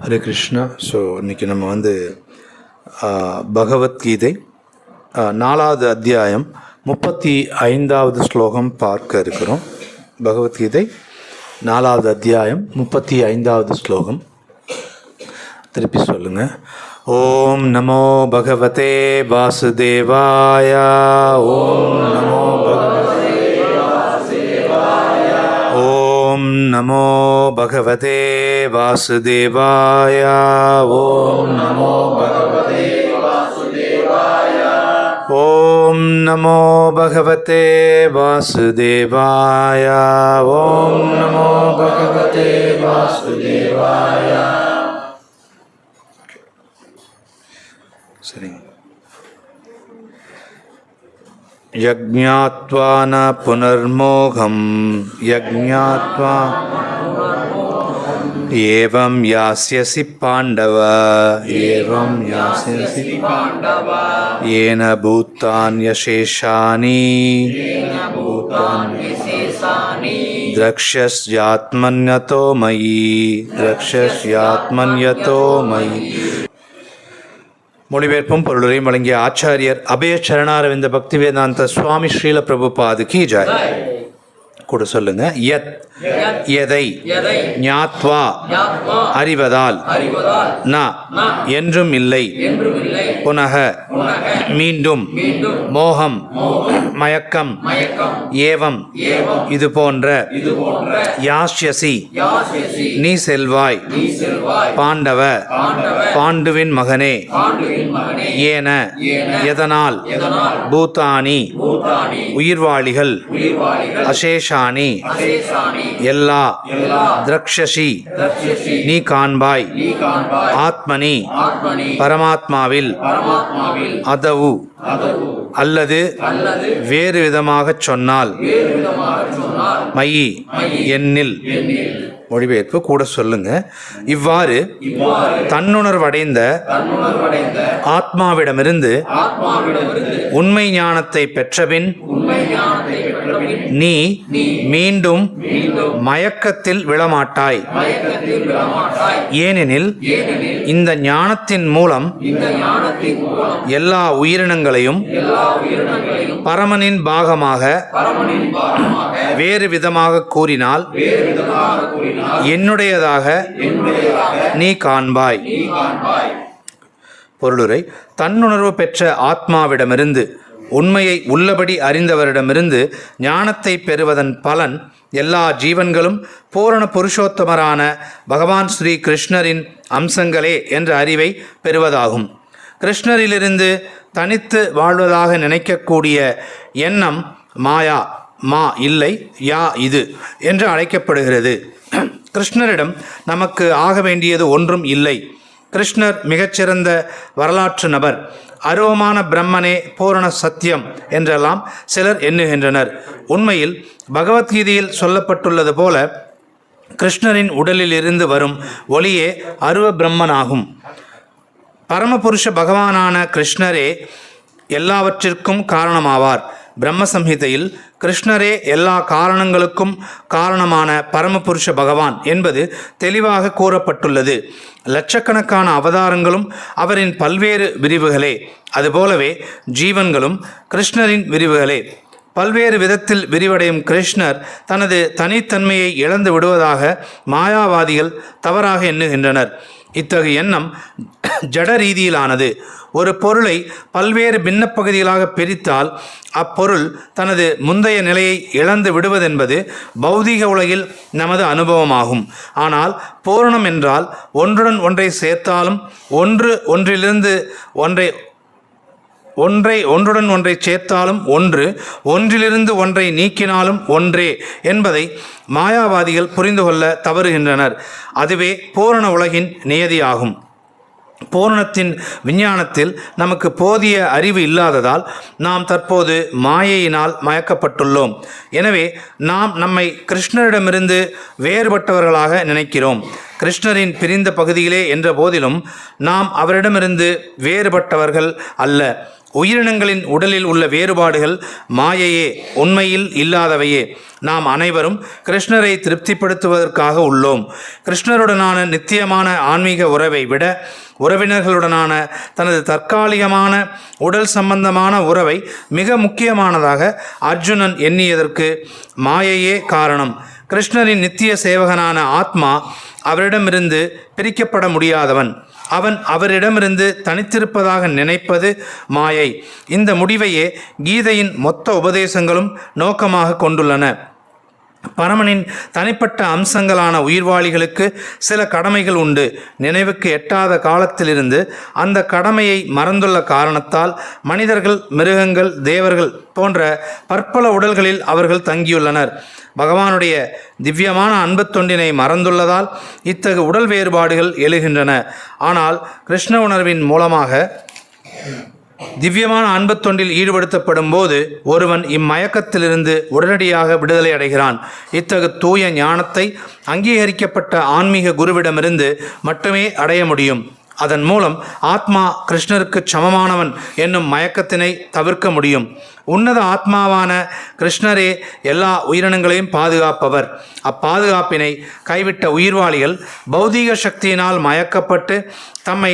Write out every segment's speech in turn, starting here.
Hare Krishna. So இன்றைக்கி நம்ம பகவத்கீதை 4வது அத்தியாயம் 35வது ஸ்லோகம் பார்க்க இருக்கிறோம். பகவத்கீதை 4வது அத்தியாயம் 35வது ஸ்லோகம். திருப்பி சொல்லுங்கள். ஓம் நமோ பகவதே வாசுதேவாய. ஓம் நமோ ஓம் நமோ பகவதே வாசுதேவாய. ஓம் நமோ பகவதே வாசுதேவாய. ஓம் நமோ பகவதே வாசுதேவாய. ஓம் நமோ பகவதே வாசுதேவாய. சரிங்க. யஜ்ஞாத்வா ந புனர்மோகம் யஜ்ஞாத்வா ஏவம் யாஸ்யசி பாண்டவ ஏவம் யாஸ்யசி பாண்டவ ஏன பூத்தான்யசேஷானி த்ரக்ஷ்யஸ்யாத்மன்யதோ மயி த்ரக்ஷ்யஸ்யாத்மன்யதோ மயி. மொழிபெயர்ப்பும் பொருளையும் வழங்கிய ஆச்சாரியர் அபய சரணாரவிந்த பக்திவேதாந்த சுவாமி ஸ்ரீல பிரபுபாது கி ஜெய். கூட சொல்லுங்க. யத் எதை, ஞாத்வா அறிவதால், ந என்றும் இல்லை, புனக மீண்டும், மோகம் மயக்கம், ஏவம் இது போன்ற, யாஸ்யசி நீ செல்வாய், பாண்டவ பாண்டுவின் மகனே, ஏன எதனால், பூதானி உயிர்வாளிகள், அசேஷானி எல்லா, திரக்ஷசி நீ காண்பாய், ஆத்மனி பரமாத்மாவில், அதவு அல்லது வேறு விதமாகச் சொன்னால், மயி என்னில். மொழிபெயர்ப்பு கூட சொல்லுங்க. இவ்வாறு தன்னுணர்வடைந்த ஆத்மாவிடமிருந்து உண்மை ஞானத்தை பெற்றபின் நீ மீண்டும் மயக்கத்தில் விழமாட்டாய். ஏனெனில் இந்த ஞானத்தின் மூலம் எல்லா உயிரினங்களையும் பரமனின் பாகமாக வேறு விதமாக கூறினால் என்னுடையதாக நீ காண்பாய். பொருளுரை. தன்னுணர்வு பெற்ற ஆத்மாவிடமிருந்து, உண்மையை உள்ளபடி அறிந்தவரிடமிருந்து ஞானத்தை பெறுவதன் பலன் எல்லா ஜீவன்களும் பூரண புருஷோத்தமரான பகவான் ஸ்ரீ கிருஷ்ணரின் அம்சங்களே என்ற அறிவை பெறுவதாகும். கிருஷ்ணரிலிருந்து தனித்து வாழ்வதாக நினைக்கக்கூடிய எண்ணம் மாயா, மா இல்லை, யா இது என்று அழைக்கப்படுகிறது. கிருஷ்ணரிடம் நமக்கு ஆக வேண்டியது ஒன்றும் இல்லை. கிருஷ்ணர் மிகச்சிறந்த வரலாற்று நபர், அருவமான பிரம்மனே பூரண சத்தியம் என்றெல்லாம் சிலர் எண்ணுகின்றனர். உண்மையில் பகவத்கீதையில் சொல்லப்பட்டுள்ளது போல கிருஷ்ணரின் உடலில் இருந்து வரும் ஒளியே அருவ பிரம்மனாகும். பரமபுருஷ பகவானான கிருஷ்ணரே எல்லாவற்றிற்கும் காரணமாவார். பிரம்மசம்ஹிதையில் கிருஷ்ணரே எல்லா காரணங்களுக்கும் காரணமான பரமபுருஷ பகவான் என்பது தெளிவாக கூறப்பட்டுள்ளது. லட்சக்கணக்கான அவதாரங்களும் அவரின் பல்வேறு விரிவுகளே. அதுபோலவே ஜீவன்களும் கிருஷ்ணரின் விரிவுகளே. பல்வேறு விதத்தில் விரிவடையும் கிருஷ்ணர் தனது தனித்தன்மையை இழந்து விடுவதாக மாயாவாதிகள் தவறாக எண்ணுகின்றனர். இத்தகைய எண்ணம் ஜட ரீதியிலானது. ஒரு பொருளை பல்வேறு பின்ன பகுதிகளாக பிரித்தால் அப்பொருள் தனது முந்தைய நிலையை இழந்து விடுவதென்பது பௌதீக உலகில் நமது அனுபவமாகும். ஆனால் பூரணம் என்றால் ஒன்றுடன் ஒன்றை சேர்த்தாலும் ஒன்றுடன் ஒன்றை சேர்த்தாலும் ஒன்று, ஒன்றிலிருந்து ஒன்றை நீக்கினாலும் ஒன்றே என்பதை மாயாவாதிகள் புரிந்து கொள்ள தவறுகின்றனர். அதுவே பூரண உலகின் நியதியாகும். பூரணத்தின் விஞ்ஞானத்தில் நமக்கு போதிய அறிவு இல்லாததால் நாம் தற்போது மாயையினால் மயக்கப்பட்டுள்ளோம். எனவே நாம் நம்மை கிருஷ்ணரிடமிருந்து வேறுபட்டவர்களாக நினைக்கிறோம். கிருஷ்ணரின் பிரிந்த பகுதியிலே என்ற போதிலும் நாம் அவரிடமிருந்து வேறுபட்டவர்கள் அல்ல. உயிரினங்களின் உடலில் உள்ள வேறுபாடுகள் மாயையே, உண்மையில் இல்லாதவையே. நாம் அனைவரும் கிருஷ்ணரை திருப்திப்படுத்துவதற்காக உள்ளோம். கிருஷ்ணருடனான நித்தியமான ஆன்மீக உறவை விட உறவினர்களுடனான தனது தற்காலிகமான உடல் சம்பந்தமான உறவை மிக முக்கியமானதாக அர்ஜுனன் எண்ணியதற்கு மாயையே காரணம். கிருஷ்ணரின் நித்திய சேவகனான ஆத்மா அவரிடமிருந்து பிரிக்கப்பட முடியாதவன். அவன் அவரிடமிருந்து தனித்திருப்பதாக நினைப்பது மாயை. இந்த முடிவையே கீதையின் மொத்த உபதேசங்களும் நோக்கமாக கொண்டுள்ளன. பரமனின் தனிப்பட்ட அம்சங்களான உயிர்வாளிகளுக்கு சில கடமைகள் உண்டு. நினைவுக்கு எட்டாத காலத்திலிருந்து அந்த கடமையை மறந்துள்ள காரணத்தால் மனிதர்கள், மிருகங்கள், தேவர்கள் போன்ற பற்பல உடல்களில் அவர்கள் தங்கியுள்ளனர். பகவானுடைய திவ்யமான அன்பு தொண்டினை மறந்துள்ளதால் இத்தகு உடல் வேறுபாடுகள் எழுகின்றன. ஆனால் கிருஷ்ண உணர்வின் மூலமாக திவ்யமான அன்பு தொண்டில் ஈடுபடுத்தப்படும் போது ஒருவன் இம்மயக்கத்திலிருந்து உடனடியாக விடுதலை அடைகிறான். இத்தகு தூய ஞானத்தை அங்கீகரிக்கப்பட்ட ஆன்மீக குருவிடமிருந்து மட்டுமே அடைய முடியும். அதன் மூலம் ஆத்மா கிருஷ்ணருக்கு சமமானவன் என்னும் மயக்கத்தினை தவிர்க்க முடியும். உன்னத ஆத்மாவான கிருஷ்ணரே எல்லா உயிரினங்களையும் பாதுகாப்பவர். அப்பாதுகாப்பினை கைவிட்ட உயிர்வாளிகள் பௌதீக சக்தியினால் மயக்கப்பட்டு தம்மை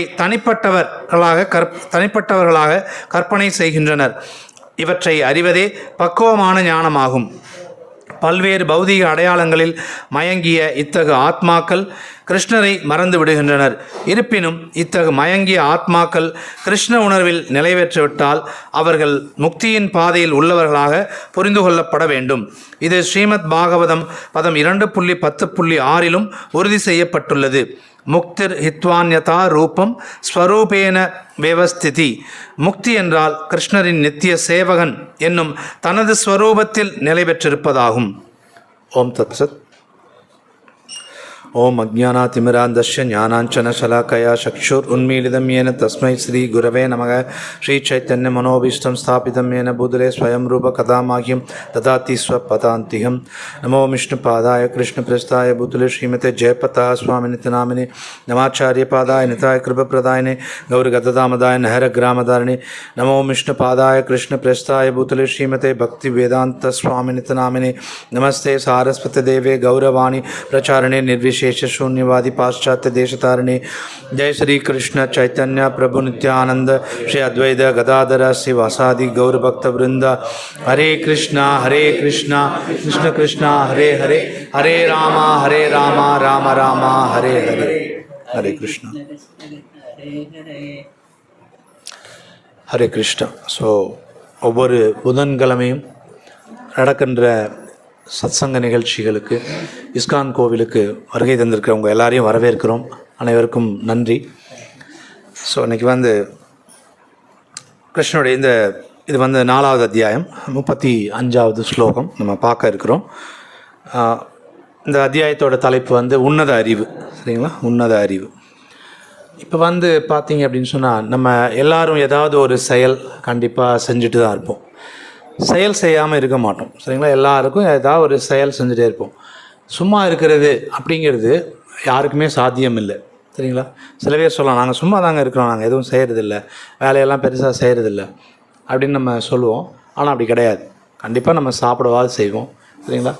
தனிப்பட்டவர்களாக கற்பனை செய்கின்றனர். இவற்றை அறிவதே பக்குவமான ஞானமாகும். பல்வேறு பௌதீக அடையாளங்களில் மயங்கிய இத்தகு ஆத்மாக்கள் கிருஷ்ணரை மறந்து விடுகின்றனர். இருப்பினும் இத்தகு மயங்கிய ஆத்மாக்கள் கிருஷ்ண உணர்வில் நிலைபெற்றுவிட்டால் அவர்கள் முக்தியின் பாதையில் உள்ளவர்களாக புரிந்து கொள்ளப்பட வேண்டும். இது ஸ்ரீமத் பாகவதம் பதம் 2.10.6 உறுதி செய்யப்பட்டுள்ளது. முக்திர் ஹித்வான்யதா ரூபம் ஸ்வரூபேன வியவஸ்திதி. முக்தி என்றால் கிருஷ்ணரின் நித்திய சேவகன் என்னும் தனது ஸ்வரூபத்தில் நிலை பெற்றிருப்பதாகும். ஓம் தத் சத். ஓம் அஜ்ஞானாதிமிராந்தஸ்ய ஞானாஞ்சனசலாக்கயா சக்ஷுருன்மீலிதம் येन तस्मै श्री गुरवे नमः. श्री चैतन्य मनोभीष्टं स्थापितं येन भूतले स्वयं रूप कदा माह्यं ददाति स्वपदान्तिकं. नमो विष्णुपादाय कृष्णप्रस्थाय भूतले श्रीमते जयपताः स्वामिनिति नामिने. नमाचार्यपादाय निताय कृपप्रदायिने गौरगदामदाय नहरग्रामधारिणे. नमो विष्णुपादाय कृष्णप्रस्थाय भूतले श्रीमते भक्तिवेदान्त स्वामिनिति नामिने. नमस्ते सारस्वती देवे गौरवाणी प्रचारणे निर्विशेष शून्यवादी पाश्चात्य देशतारिणे. जय श्री कृष्ण चैतन्य प्रभु नित्यानंद श्री अद्वैत गदाधर श्रीवासादि गौर भक्त वृंद. हरे कृष्णा कृष्ण कृष्ण हरे हरे, हरे राम राम राम हरे हरे. हरे कृष्ण हरे कृष्ण. ஸோ ஒவ்வொரு புதன்கிழமையும் நடக்கின்ற சத்சங்க நிகழ்ச்சிகளுக்கு இஸ்கான் கோவிலுக்கு வருகை தந்திருக்கிறவங்க எல்லாரையும் வரவேற்கிறோம். அனைவருக்கும் நன்றி. ஸோ இன்றைக்கி கிருஷ்ணனுடைய இது 4வது அத்தியாயம் 35வது ஸ்லோகம் நம்ம பார்க்க இருக்கிறோம். இந்த அத்தியாயத்தோட தலைப்பு உன்னத அறிவு. சரிங்களா? உன்னத அறிவு. இப்போ பார்த்தீங்க அப்படின்னு சொன்னால் நம்ம எல்லாரும் ஏதாவது ஒரு செயல் கண்டிப்பாக செஞ்சுட்டு தான் இருப்போம். செயல் செய்யாமல் இருக்க மாட்டோம். சரிங்களா? எல்லாருக்கும் ஏதாவது ஒரு செயல் செஞ்சுட்டே இருப்போம். சும்மா இருக்கிறது அப்படிங்கிறது யாருக்குமே சாத்தியம் இல்லை. சரிங்களா? சில பேர் சொல்லலாம், நாங்கள் சும்மா தாங்க இருக்கிறோம், நாங்கள் எதுவும் செய்கிறதில்ல, வேலையெல்லாம் பெருசாக செய்கிறதில்ல அப்படின்னு நம்ம சொல்லுவோம். ஆனால் அப்படி கிடையாது. கண்டிப்பாக நம்ம சாப்பிடவாது செய்வோம். சரிங்களா?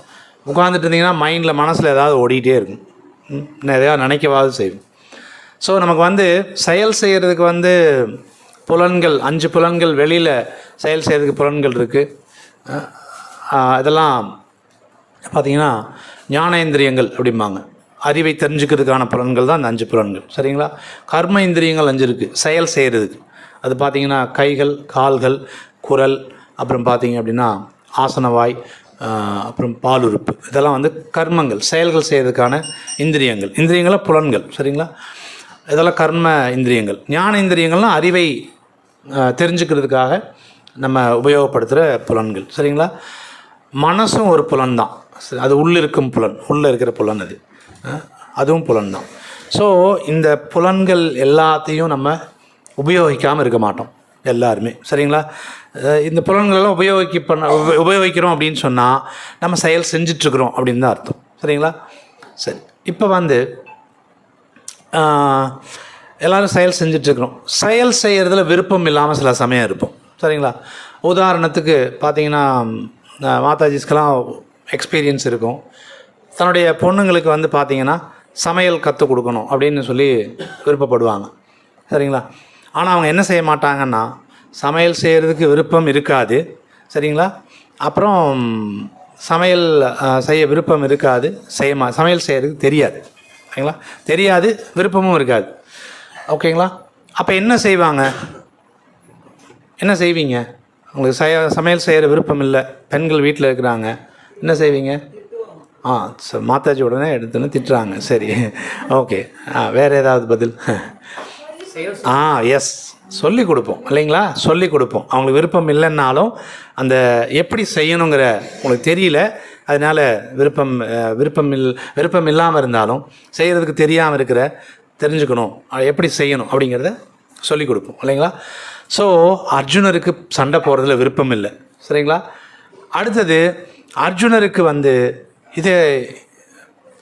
உட்காந்துட்டு இருந்தீங்கன்னா மைண்டில் மனசில் ஏதாவது ஓடிக்கிட்டே இருக்கும். எதையாவது நினைக்கவாது செய்வோம். ஸோ நமக்கு செயல் செய்கிறதுக்கு புலன்கள் 5 புலன்கள் வெளியில் செயல் செய்கிறதுக்கு புலன்கள் இருக்குது. இதெல்லாம் பார்த்திங்கன்னா ஞானேந்திரியங்கள் அப்படிம்பாங்க. அறிவை தெரிஞ்சுக்கிறதுக்கான புலன்கள் தான் அந்த 5 புலன்கள். சரிங்களா? கர்ம இந்திரியங்கள் 5 இருக்குது செயல் செய்கிறதுக்கு. அது பார்த்திங்கன்னா கைகள், கால்கள், குரல், அப்புறம் பார்த்திங்க அப்படின்னா ஆசனவாய், அப்புறம் பாலுறுப்பு. இதெல்லாம் கர்மங்கள், செயல்கள் செய்கிறதுக்கான இந்திரியங்கள். இந்திரியங்களாக புலன்கள். சரிங்களா? இதெல்லாம் கர்ம இந்திரியங்கள். ஞான இந்திரியங்கள்லாம் அறிவை தெரிஞ்சுக்கிறதுக்காக நம்ம உபயோகப்படுத்துகிற புலன்கள். சரிங்களா? மனசும் ஒரு புலன் தான். அது உள்ளிருக்கும் புலன், உள்ளே இருக்கிற புலன், அதுவும் புலன் தான். ஸோ இந்த புலன்கள் எல்லாத்தையும் நம்ம உபயோகிக்காமல் இருக்க மாட்டோம் எல்லாருமே. சரிங்களா? இந்த புலன்களெல்லாம் உபயோகிக்கிறோம் அப்படின்னு சொன்னால் நம்ம செயல் செஞ்சிட்ருக்குறோம் அப்படின்னு தான் அர்த்தம். சரிங்களா? சரி, இப்போ எல்லோரும் செயல் செஞ்சிட்ருக்குறோம். செயல் செய்கிறதுல விருப்பம் இல்லாமல் சில சமயம் இருப்போம். சரிங்களா? உதாரணத்துக்கு பார்த்தீங்கன்னா மாதாஜிஸ்க்கெல்லாம் எக்ஸ்பீரியன்ஸ் இருக்கும். தன்னுடைய பொண்ணுங்களுக்கு வந்து பார்த்திங்கன்னா சமையல் கற்றுக் கொடுக்கணும் அப்படின்னு சொல்லி விருப்பப்படுவாங்க, சரிங்களா? ஆனால் அவங்க என்ன செய்ய மாட்டாங்கன்னா, சமையல் செய்கிறதுக்கு விருப்பம் இருக்காது, சரிங்களா? அப்புறம் சமையல் செய்ய விருப்பம் இருக்காது, சமையல் செய்கிறதுக்கு தெரியாது, ஓகேங்களா? தெரியாது, விருப்பமும் இருக்காது, ஓகேங்களா? அப்போ என்ன செய்வாங்க? என்ன செய்வீங்க? உங்களுக்கு சமையல் செய்கிற விருப்பம் இல்லை, பெண்கள் வீட்டில் இருக்கிறாங்க, என்ன செய்வீங்க? மாதாஜி உடனே எடுத்துன்னு திட்டுறாங்க. சரி, ஓகே. வேறு ஏதாவது பதில்? எஸ், சொல்லி கொடுப்போம் இல்லைங்களா? சொல்லி கொடுப்போம். அவங்களுக்கு விருப்பம் இல்லைன்னாலும் அந்த எப்படி செய்யணுங்கிற உங்களுக்கு தெரியல, அதனால் விருப்பம் இல்லாமல் இருந்தாலும் செய்கிறதுக்கு தெரியாமல் தெரிஞ்சுக்கணும், எப்படி செய்யணும் அப்படிங்கிறத சொல்லி கொடுப்போம் இல்லைங்களா? ஸோ அர்ஜுனருக்கு சண்டை போடுறதுல விருப்பம் இல்லை, சரிங்களா? அடுத்தது அர்ஜுனருக்கு வந்து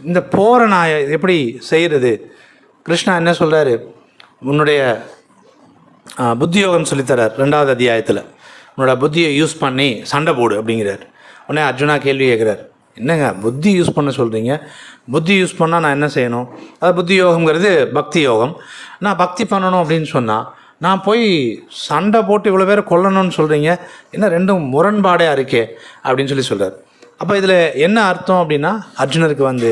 இந்த போரை நான் எப்படி செய்கிறது? கிருஷ்ணா என்ன சொல்கிறாரு? உன்னுடைய புத்தி யோகம் சொல்லித்தரார் 2வது அத்தியாயத்தில். உன்னோட புத்தியை யூஸ் பண்ணி சண்டை போடு அப்படிங்கிறார். உடனே அர்ஜுனா கேள்வி கேட்குறார், என்னங்க புத்தி யூஸ் பண்ண சொல்கிறீங்க? புத்தி யூஸ் பண்ணால் நான் என்ன செய்யணும்? அதாவது புத்தி யோகம்ங்கிறது பக்தி யோகம். நான் பக்தி பண்ணணும் அப்படின்னு சொன்னால் நான் போய் சண்டை போட்டு இவ்வளோ பேரை கொல்லணும்னு சொல்கிறீங்க, என்ன ரெண்டும் முரண்பாடாக இருக்கே அப்படின்னு சொல்கிறார். அப்போ இதில் என்ன அர்த்தம் அப்படின்னா, அர்ஜுனருக்கு வந்து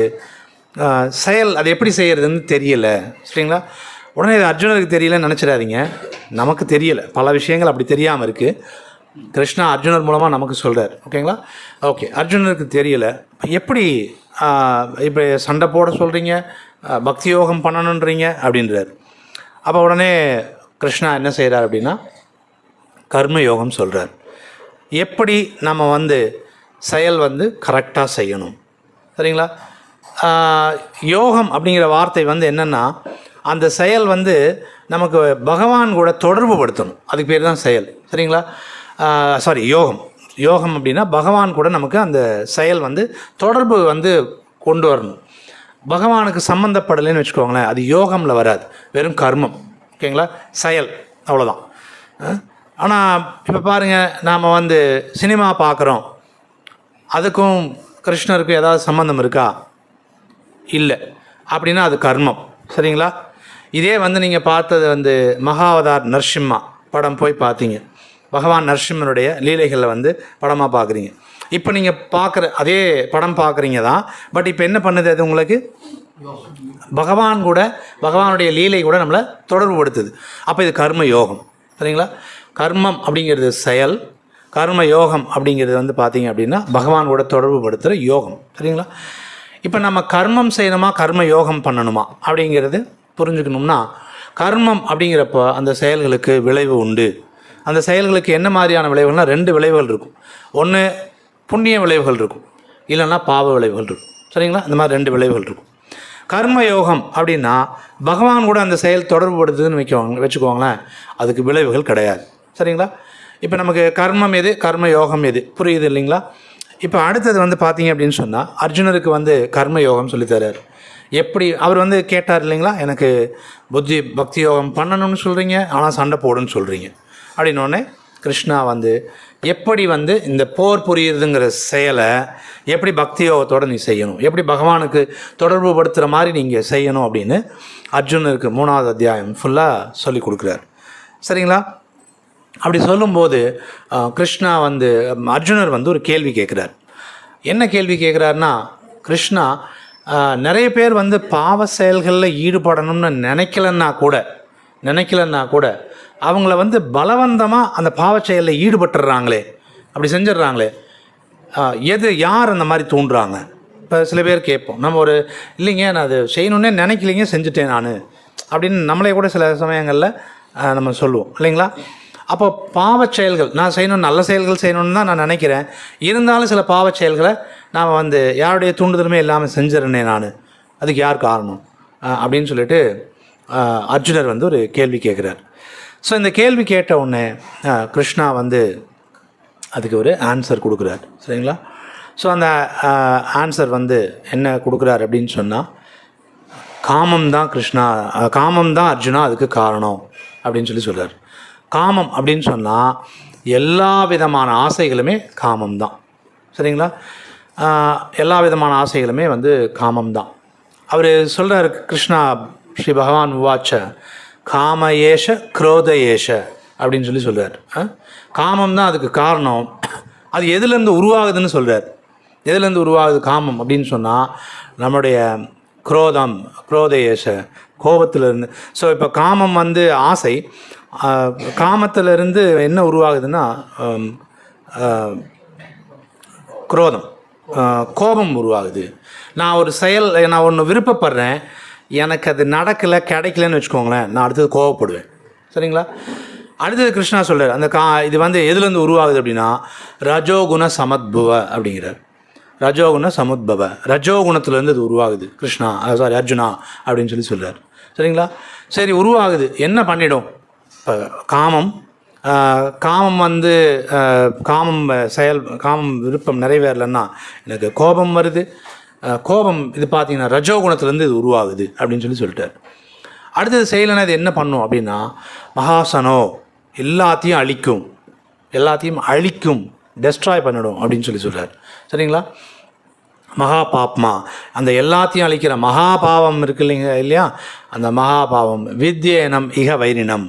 செயல் அது எப்படி செய்கிறதுன்னு தெரியலை, சரிங்களா? உடனே இது அர்ஜுனருக்கு தெரியலன்னு நினச்சிடாதீங்க, நமக்கு தெரியலை, பல விஷயங்கள் அப்படி தெரியாமல் இருக்குது. கிருஷ்ணா அர்ஜுனர் மூலமாக நமக்கு சொல்கிறார், ஓகேங்களா? ஓகே, அர்ஜுனருக்கு தெரியலை, எப்படி இப்போ சண்டை போட சொல்கிறீங்க, பக்தி யோகம் பண்ணணுன்றீங்க அப்படின்றார். அப்போ உடனே கிருஷ்ணா என்ன செய்கிறார் அப்படின்னா, கர்ம யோகம் சொல்கிறார். எப்படி நம்ம வந்து செயல் வந்து கரெக்டாக செய்யணும், சரிங்களா? யோகம் அப்படிங்கிற வார்த்தை வந்து என்னென்னா, அந்த செயல் வந்து நமக்கு பகவான் கூட தொடர்பு படுத்தணும், அதுக்கு பேர் தான் செயல், சரிங்களா? யோகம் அப்படின்னா பகவான் கூட நமக்கு அந்த செயல் வந்து தொடர்பு வந்து கொண்டு வரணும். பகவானுக்கு சம்மந்தப்படலைன்னு வச்சுக்கோங்களேன், அது யோகமில் வராது, வெறும் கர்மம், ஓகேங்களா? செயல், அவ்வளோதான். ஆனால் இப்போ பாருங்கள், நாம் வந்து சினிமா பார்க்குறோம், அதுக்கும் கிருஷ்ணருக்கும் ஏதாவது சம்மந்தம் இருக்கா? இல்லை. அப்படின்னா அது கர்மம், சரிங்களா? இதே வந்து நீங்கள் பார்த்தது வந்து மகாவதார் நரசிம்மா படம் போய் பார்த்தீங்க, பகவான் நரசிம்மனுடைய லீலைகளில் வந்து படமாக பார்க்குறீங்க. இப்போ நீங்கள் பார்க்குற அதே படம் பார்க்குறீங்க தான், பட் இப்போ என்ன பண்ணுது அது உங்களுக்கு? பகவானுடைய லீலை கூட நம்மளை தொடர்பு படுத்துது. அப்போ இது கர்ம யோகம், சரிங்களா? கர்மம் அப்படிங்கிறது செயல், கர்ம யோகம் அப்படிங்கிறது வந்து பார்த்திங்க அப்படின்னா பகவான் கூட தொடர்பு படுத்துகிற யோகம், சரிங்களா? இப்போ நம்ம கர்மம் செய்யணுமா கர்ம யோகம் பண்ணணுமா அப்படிங்கிறது புரிஞ்சுக்கணும்னா, கர்மம் அப்படிங்கிறப்போ அந்த செயல்களுக்கு விளைவு உண்டு. அந்த செயல்களுக்கு என்ன மாதிரியான விளைவுகள்னால் 2 விளைவுகள் இருக்கும். ஒன்று புண்ணிய விளைவுகள் இருக்கும், இல்லைன்னா பாவ விளைவுகள் இருக்கும், சரிங்களா? இந்த மாதிரி 2 விளைவுகள் இருக்கும். கர்ம யோகம் அப்படின்னா பகவான் கூட அந்த செயல் தொடர்பு படுத்துதுன்னு வச்சுக்கோங்களேன், அதுக்கு விளைவுகள் கிடையாது, சரிங்களா? இப்போ நமக்கு கர்மம் எது, கர்ம யோகம் எது, புரியுது இல்லைங்களா? இப்போ அடுத்தது வந்து பார்த்தீங்க அப்படின்னு சொன்னால், அர்ஜுனருக்கு வந்து கர்ம யோகம் சொல்லித்தரார். எப்படி அவர் வந்து கேட்டார் இல்லைங்களா, எனக்கு பக்தி யோகம் பண்ணணும்னு சொல்கிறீங்க, ஆனால் சண்டை போடுன்னு சொல்கிறீங்க அப்படின்னோடனே கிருஷ்ணா வந்து எப்படி வந்து இந்த போர் புரியுதுங்கிற செயலை எப்படி பக்தி யோகத்தோடு நீ செய்யணும், எப்படி பகவானுக்கு தொடர்பு படுத்துகிற மாதிரி நீங்கள் செய்யணும் அப்படின்னு அர்ஜுனருக்கு 3வது அத்தியாயம் ஃபுல்லாக சொல்லி கொடுக்குறார், சரிங்களா? அப்படி சொல்லும்போது கிருஷ்ணா வந்து அர்ஜுனர் வந்து ஒரு கேள்வி கேட்குறார். என்ன கேள்வி கேட்குறாருன்னா, கிருஷ்ணா நிறைய பேர் வந்து பாவ செயல்களில் ஈடுபடணும்னு நினைக்கலன்னா கூட அவங்கள வந்து பலவந்தமாக அந்த பாவ செயலில் ஈடுபட்டுடுறாங்களே, அப்படி செஞ்சிடுறாங்களே, யார் அந்த மாதிரி தூண்டுறாங்க? இப்போ சில பேர் கேட்போம், நம்ம இல்லைங்க நான் அது செய்யணுன்னே நினைக்கலைங்க, செஞ்சுட்டேன் நான் அப்படின்னு நம்மளே கூட சில சமயங்களில் நம்ம சொல்லுவோம் இல்லைங்களா? அப்போ பாவச் செயல்கள் நான் செய்யணும், நல்ல செயல்கள் செய்யணும்னு தான் நான் நினைக்கிறேன், இருந்தாலும் சில பாவச் செயல்களை நான் வந்து யாருடைய தூண்டுதலுமே இல்லாமல் செஞ்சிடறேனே நான், அதுக்கு யார் காரணம் அப்படின்னு சொல்லிட்டு அர்ஜுனர் வந்து ஒரு கேள்வி கேட்குறார். ஸோ இந்த கேள்வி கேட்ட உடனே கிருஷ்ணா வந்து அதுக்கு ஒரு ஆன்சர் கொடுக்குறார், சரிங்களா? ஸோ அந்த ஆன்சர் வந்து என்ன கொடுக்குறார் அப்படின்னு சொன்னால், காமம் தான் அர்ஜுனா அதுக்கு காரணம் அப்படின்னு சொல்கிறார். காமம் அப்படின்னு சொன்னால் எல்லா விதமான ஆசைகளுமே காமம்தான். சரிங்களா? எல்லா விதமான ஆசைகளுமே வந்து காமம்தான். அவர் சொல்கிறார், கிருஷ்ணா ஸ்ரீ பகவான் உவாச்ச காம ஏஷ குரோத ஏஷ அப்படின்னு சொல்கிறார். காமம் தான் அதுக்கு காரணம். அது எதுலேருந்து உருவாகுதுன்னு சொல்கிறார். எதுலேருந்து உருவாகுது காமம் அப்படின்னு சொன்னால் நம்முடைய குரோத ஏஷ, கோபத்திலிருந்து. ஸோ இப்போ காமம் வந்து ஆசை, காமத்திலிருந்து என்ன உருவாகுதுன்னா குரோதம், கோபம் உருவாகுது. நான் ஒரு செயல், நான் ஒன்று விருப்பப்படுறேன், எனக்கு அது நடக்கலை கிடைக்கலன்னு வச்சுக்கோங்களேன், நான் அடுத்தது கோவப்படுவேன். சரிங்களா? அடுத்தது கிருஷ்ணா சொல்கிறார், அந்த இது வந்து எதுலேருந்து உருவாகுது அப்படின்னா ரஜோகுண சமத்பவ அப்படிங்கிறார். ரஜோகுண சமுத்பவ, ரஜோகுணத்துலேருந்து இது உருவாகுது கிருஷ்ணா, சாரி அர்ஜுனா அப்படின்னு சொல்கிறார். சரிங்களா? சரி, உருவாகுது, என்ன பண்ணிடும்? இப்போ காமம் வந்து காமம் விருப்பம் நிறைவேறலைன்னா எனக்கு கோபம் வருது. கோபம் இது பார்த்திங்கன்னா ரஜோகுணத்துலேருந்து இது உருவாகுது அப்படின்னு சொல்லிட்டார். அடுத்தது செயலைன்னா இது என்ன பண்ணும் அப்படின்னா மகாசனோ, எல்லாத்தையும் அழிக்கும், டெஸ்ட்ராய் பண்ணிடும் அப்படின்னு சொல்கிறார். சரிங்களா? மகா பாப்மா, அந்த எல்லாத்தையும் அழிக்கிற மகா பாவம் இருக்கு இல்லையா, அந்த மகா பாவம் வித்யேனம் இக வைரினம்.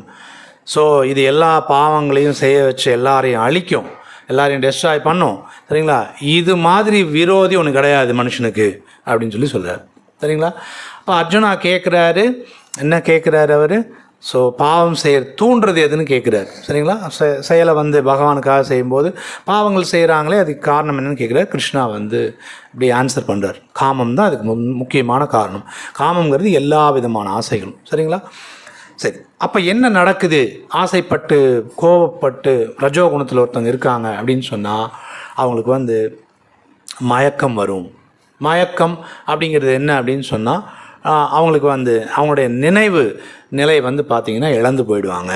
ஸோ இது எல்லா பாவங்களையும் செய்ய வச்சு எல்லாரையும் அழிக்கும், எல்லாரையும் டெஸ்ட்ராய் பண்ணும். சரிங்களா? இது மாதிரி விரோதி ஒன்று கிடையாது மனுஷனுக்கு அப்படின்னு சொல்கிறார். சரிங்களா? அப்போ அர்ஜுனா கேட்குறாரு, என்ன கேட்குறாரு அவர்? ஸோ பாவம் தூண்டுறது எதுன்னு கேட்குறாரு. சரிங்களா? செயலை வந்து பகவானுக்காக செய்யும்போது பாவங்கள் செய்கிறாங்களே, அதுக்கு காரணம் என்னென்னு கேட்குறாரு. கிருஷ்ணா வந்து இப்படி ஆன்சர் பண்ணுறார். காமம் தான் அதுக்கு முக்கியமான காரணம். காமங்கிறது எல்லா விதமான ஆசைகளும். சரிங்களா? சரி, அப்போ என்ன நடக்குது? ஆசைப்பட்டு கோபப்பட்டு ரஜோகுணத்தில் ஒருத்தவங்க இருக்காங்க அப்படின்னு சொன்னால் அவங்களுக்கு வந்து மயக்கம் வரும். மயக்கம் அப்படிங்கிறது என்ன அப்படின்னு சொன்னால் அவங்களுக்கு வந்து அவங்களுடைய நினைவு நிலை வந்து பார்த்திங்கன்னா இழந்து போயிடுவாங்க.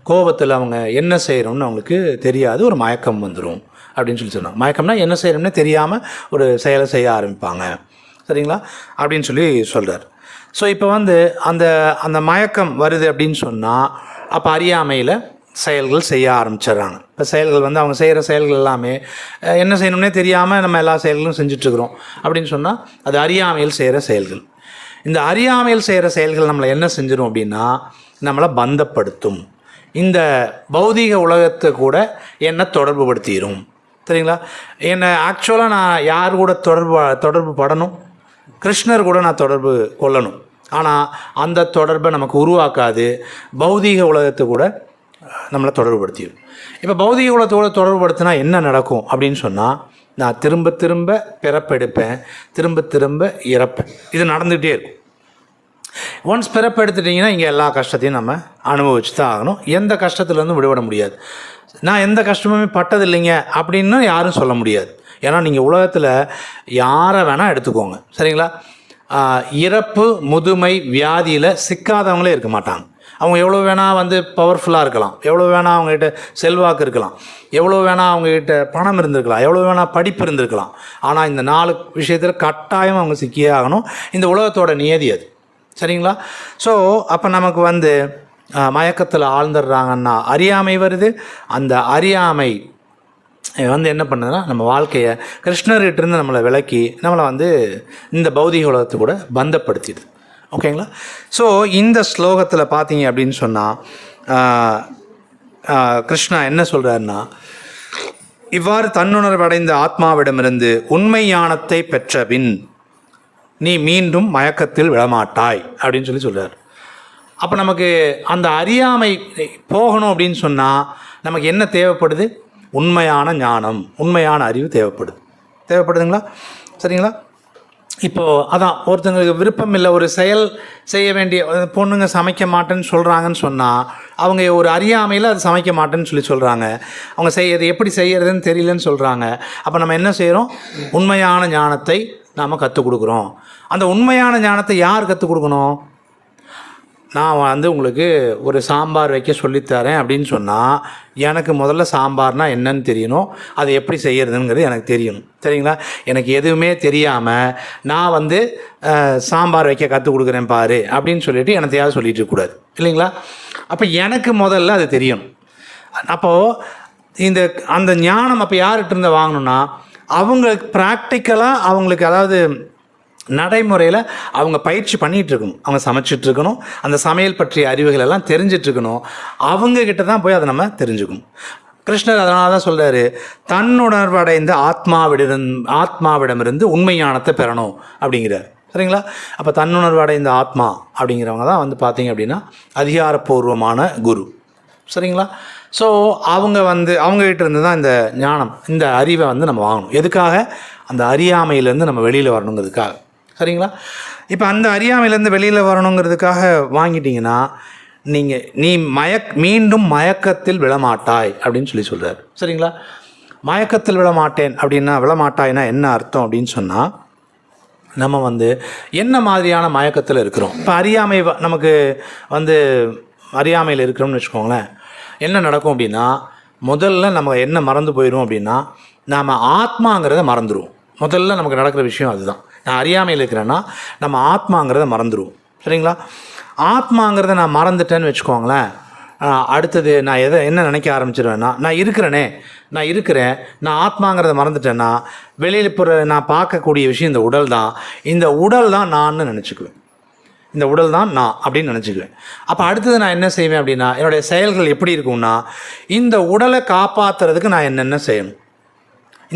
கோபத்தில் அவங்க என்ன செய்கிறோம்னு அவங்களுக்கு தெரியாது, ஒரு மயக்கம் வந்துடும் அப்படின்னு சொன்னாங்க. மயக்கம்னா என்ன செய்கிறோம்னே தெரியாமல் ஒரு செயலை செய்ய ஆரம்பிப்பாங்க. சரிங்களா? அப்படின்னு சொல்கிறார். ஸோ இப்போ வந்து அந்த மயக்கம் வருது அப்படின்னு சொன்னால் அப்போ அறியாமையில் செயல்கள் செய்ய ஆரம்பிச்சிடுறாங்க. இப்போ செயல்கள் வந்து அவங்க செய்கிற செயல்கள் எல்லாமே என்ன செய்யணும்னே தெரியாமல் நம்ம எல்லா செயல்களும் செஞ்சிட்ருக்குறோம் அப்படின்னு சொன்னால் அது அறியாமையில் செய்கிற செயல்கள். இந்த அறியாமையில் செய்கிற செயல்கள் நம்மளை என்ன செஞ்சிடும் அப்படின்னா நம்மளை பந்தப்படுத்தும். இந்த பௌதீக உலகத்தை கூட என்னை தொடர்பு படுத்திடும். சரிங்களா? என்னை ஆக்சுவலாக நான் யார் கூட தொடர்பு படணும்? கிருஷ்ணர் கூட நான் தொடர்பு கொள்ளணும். ஆனால் அந்த தொடர்பை நமக்கு உருவாக்காது, பௌதீக உலகத்தை கூட நம்மளை தொடர்புபடுத்திடும். இப்போ பௌதீக உலகத்தோடு தொடர்புபடுத்தினா என்ன நடக்கும் அப்படின்னு சொன்னால் நான் திரும்ப திரும்ப பிறப்பெடுப்பேன், திரும்ப திரும்ப இறப்பேன். இது நடந்துகிட்டே இருக்கும். ஒன்ஸ் பிறப்பெடுத்துட்டிங்கன்னா இங்கே எல்லா கஷ்டத்தையும் நம்ம அனுபவிச்சு தான் ஆகணும். எந்த கஷ்டத்துலேருந்து விடுபட முடியாது. நான் எந்த கஷ்டமுமே பட்டதில்லைங்க அப்படின்னு யாரும் சொல்ல முடியாது. ஏன்னா நீங்கள் உலகத்தில் யாரை வேணால் எடுத்துக்கோங்க. சரிங்களா? இறப்பு, முதுமை, வியாதியில் சிக்காதவங்களே இருக்க மாட்டாங்க. அவங்க எவ்வளோ வேணால் வந்து பவர்ஃபுல்லாக இருக்கலாம், எவ்வளோ வேணால் அவங்ககிட்ட செல்வாக்கு இருக்கலாம், எவ்வளோ வேணால் அவங்ககிட்ட பணம் இருந்திருக்கலாம், எவ்வளோ வேணால் படிப்பு இருந்திருக்கலாம். ஆனால் இந்த 4 விஷயத்தில் கட்டாயம் அவங்க சிக்கியே ஆகணும். இந்த உலகத்தோட நியதி அது. சரிங்களா? ஸோ அப்போ நமக்கு வந்து மயக்கத்தில் ஆழ்ந்துடுறாங்கன்னா அறியாமை வருது. அந்த அறியாமை வந்து என்ன பண்ணுதுன்னா நம்ம வாழ்க்கையை கிருஷ்ணர்கிட்டேருந்து நம்மளை விலக்கி நம்மளை வந்து இந்த பௌதிக உலகத்தை கூட பந்தப்படுத்திடுது. ஓகேங்களா? ஸோ இந்த ஸ்லோகத்தில் பார்த்தீங்க அப்படின்னு சொன்னால் கிருஷ்ணா என்ன சொல்கிறாருன்னா, இவ்வாறு தன்னுணர்வடைந்த ஆத்மாவிடமிருந்து உண்மை ஞானத்தை பெற்ற பின் நீ மீண்டும் மயக்கத்தில் விழமாட்டாய் அப்படின்னு சொல்கிறார். அப்போ நமக்கு அந்த அறியாமை போகணும் அப்படின்னு சொன்னால் நமக்கு என்ன தேவைப்படுது? உண்மையான ஞானம், உண்மையான அறிவு தேவைப்படுதுங்களா? சரிங்களா? இப்போது அதான் ஒருத்தங்களுக்கு விருப்பம் இல்லை, ஒரு செயல் செய்ய வேண்டிய பொண்ணுங்க சமைக்க மாட்டேன்னு சொல்கிறாங்கன்னு சொன்னால் அவங்க ஒரு அறியாமையில் அது சமைக்க மாட்டேன்னு சொல்கிறாங்க. அவங்க செய்யறது எப்படி செய்யறதுன்னு தெரியலன்னு சொல்கிறாங்க. அப்போ நம்ம என்ன செய்கிறோம்? உண்மையான ஞானத்தை நாம் கற்றுக் கொடுக்குறோம். அந்த உண்மையான ஞானத்தை யார் கற்றுக் கொடுக்கணும்? நான் வந்து உங்களுக்கு ஒரு சாம்பார் வைக்க சொல்லித்தரேன் அப்படின்னு சொன்னால் எனக்கு முதல்ல சாம்பார்னால் என்னன்னு தெரியணும், அதை எப்படி செய்கிறதுங்கிறது எனக்கு தெரியணும். சரிங்களா? எனக்கு எதுவுமே தெரியாமல் நான் வந்து சாம்பார் வைக்க கற்றுக் கொடுக்குறேன் பாரு அப்படின்னு சொல்லிட்டு எனக்கு யாரும் சொல்லிட்டு இருக்கக்கூடாது இல்லைங்களா? அப்போ எனக்கு முதல்ல அது தெரியணும். அப்போது அந்த ஞானம் அப்போ யார்கிட்ட இருந்து வாங்கணும்னா, அவங்களுக்கு ப்ராக்டிக்கலாக அவங்களுக்கு, அதாவது நடைமுறையில் அவங்க பயிற்சி பண்ணிகிட்டு இருக்கணும். அவங்க சமைச்சிட்ருக்கணும், அந்த சமையல் பற்றிய அறிவுகள் எல்லாம் தெரிஞ்சிட்ருக்கணும். அவங்கக்கிட்ட தான் போய் அதை நம்ம தெரிஞ்சுக்கணும். கிருஷ்ணர் அதனால தான் சொல்கிறாரு, தன்னுணர்வடைந்த ஆத்மாவிடமிருந்து உண்மை ஞானத்தை பெறணும் அப்படிங்கிறார். சரிங்களா? அப்போ தன்னுணர்வு அடைந்த ஆத்மா அப்படிங்கிறவங்க தான் வந்து பார்த்திங்க அப்படின்னா அதிகாரப்பூர்வமான குரு. சரிங்களா? ஸோ அவங்ககிட்ட இருந்து தான் இந்த ஞானம், இந்த அறிவை வந்து நம்ம வாங்கணும். எதுக்காக? அந்த அறியாமையிலேருந்து நம்ம வெளியில் வரணுங்கிறதுக்காக. சரிங்களா? இப்போ அந்த அறியாமையிலேருந்து வெளியில் வரணுங்கிறதுக்காக வாங்கிட்டிங்கன்னா நீ மீண்டும் மயக்கத்தில் விழமாட்டாய் அப்படின்னு சொல்கிறார். சரிங்களா? மயக்கத்தில் விழமாட்டேன் அப்படின்னா, விழமாட்டாய்னா என்ன அர்த்தம் அப்படின்னு சொன்னால், நம்ம என்ன மாதிரியான மயக்கத்தில் இருக்கிறோம். இப்போ அறியாமை நமக்கு அறியாமையில் இருக்கிறோம்னு வச்சுக்கோங்களேன். என்ன நடக்கும் அப்படின்னா, முதல்ல நம்ம என்ன மறந்து போயிடும் அப்படின்னா, நாம் ஆத்மாங்கிறத மறந்துடுவோம். முதல்ல நமக்கு நடக்கிற விஷயம் அதுதான். நான் அறியாமையில் இருக்கிறேன்னா நம்ம ஆத்மாங்கிறத மறந்துடுவோம். சரிங்களா? ஆத்மாங்கிறத நான் மறந்துட்டேன்னு வச்சுக்கோங்களேன், அடுத்தது நான் என்ன நினைக்க ஆரம்பிச்சிடுவேன்னா, நான் இருக்கிறேன், நான் ஆத்மாங்கிறத மறந்துட்டேன்னா வெளியில் நான் பார்க்கக்கூடிய விஷயம் இந்த உடல் தான். இந்த உடல் தான் நான் நினச்சிக்குவேன். இந்த உடல் தான் நான் அப்படின்னு நினச்சிக்குவேன். அப்போ அடுத்தது நான் என்ன செய்வேன் அப்படின்னா, என்னுடைய செயல்கள் எப்படி இருக்கும்னா, இந்த உடலை காப்பாற்றுறதுக்கு நான் என்னென்ன செய்யணும்,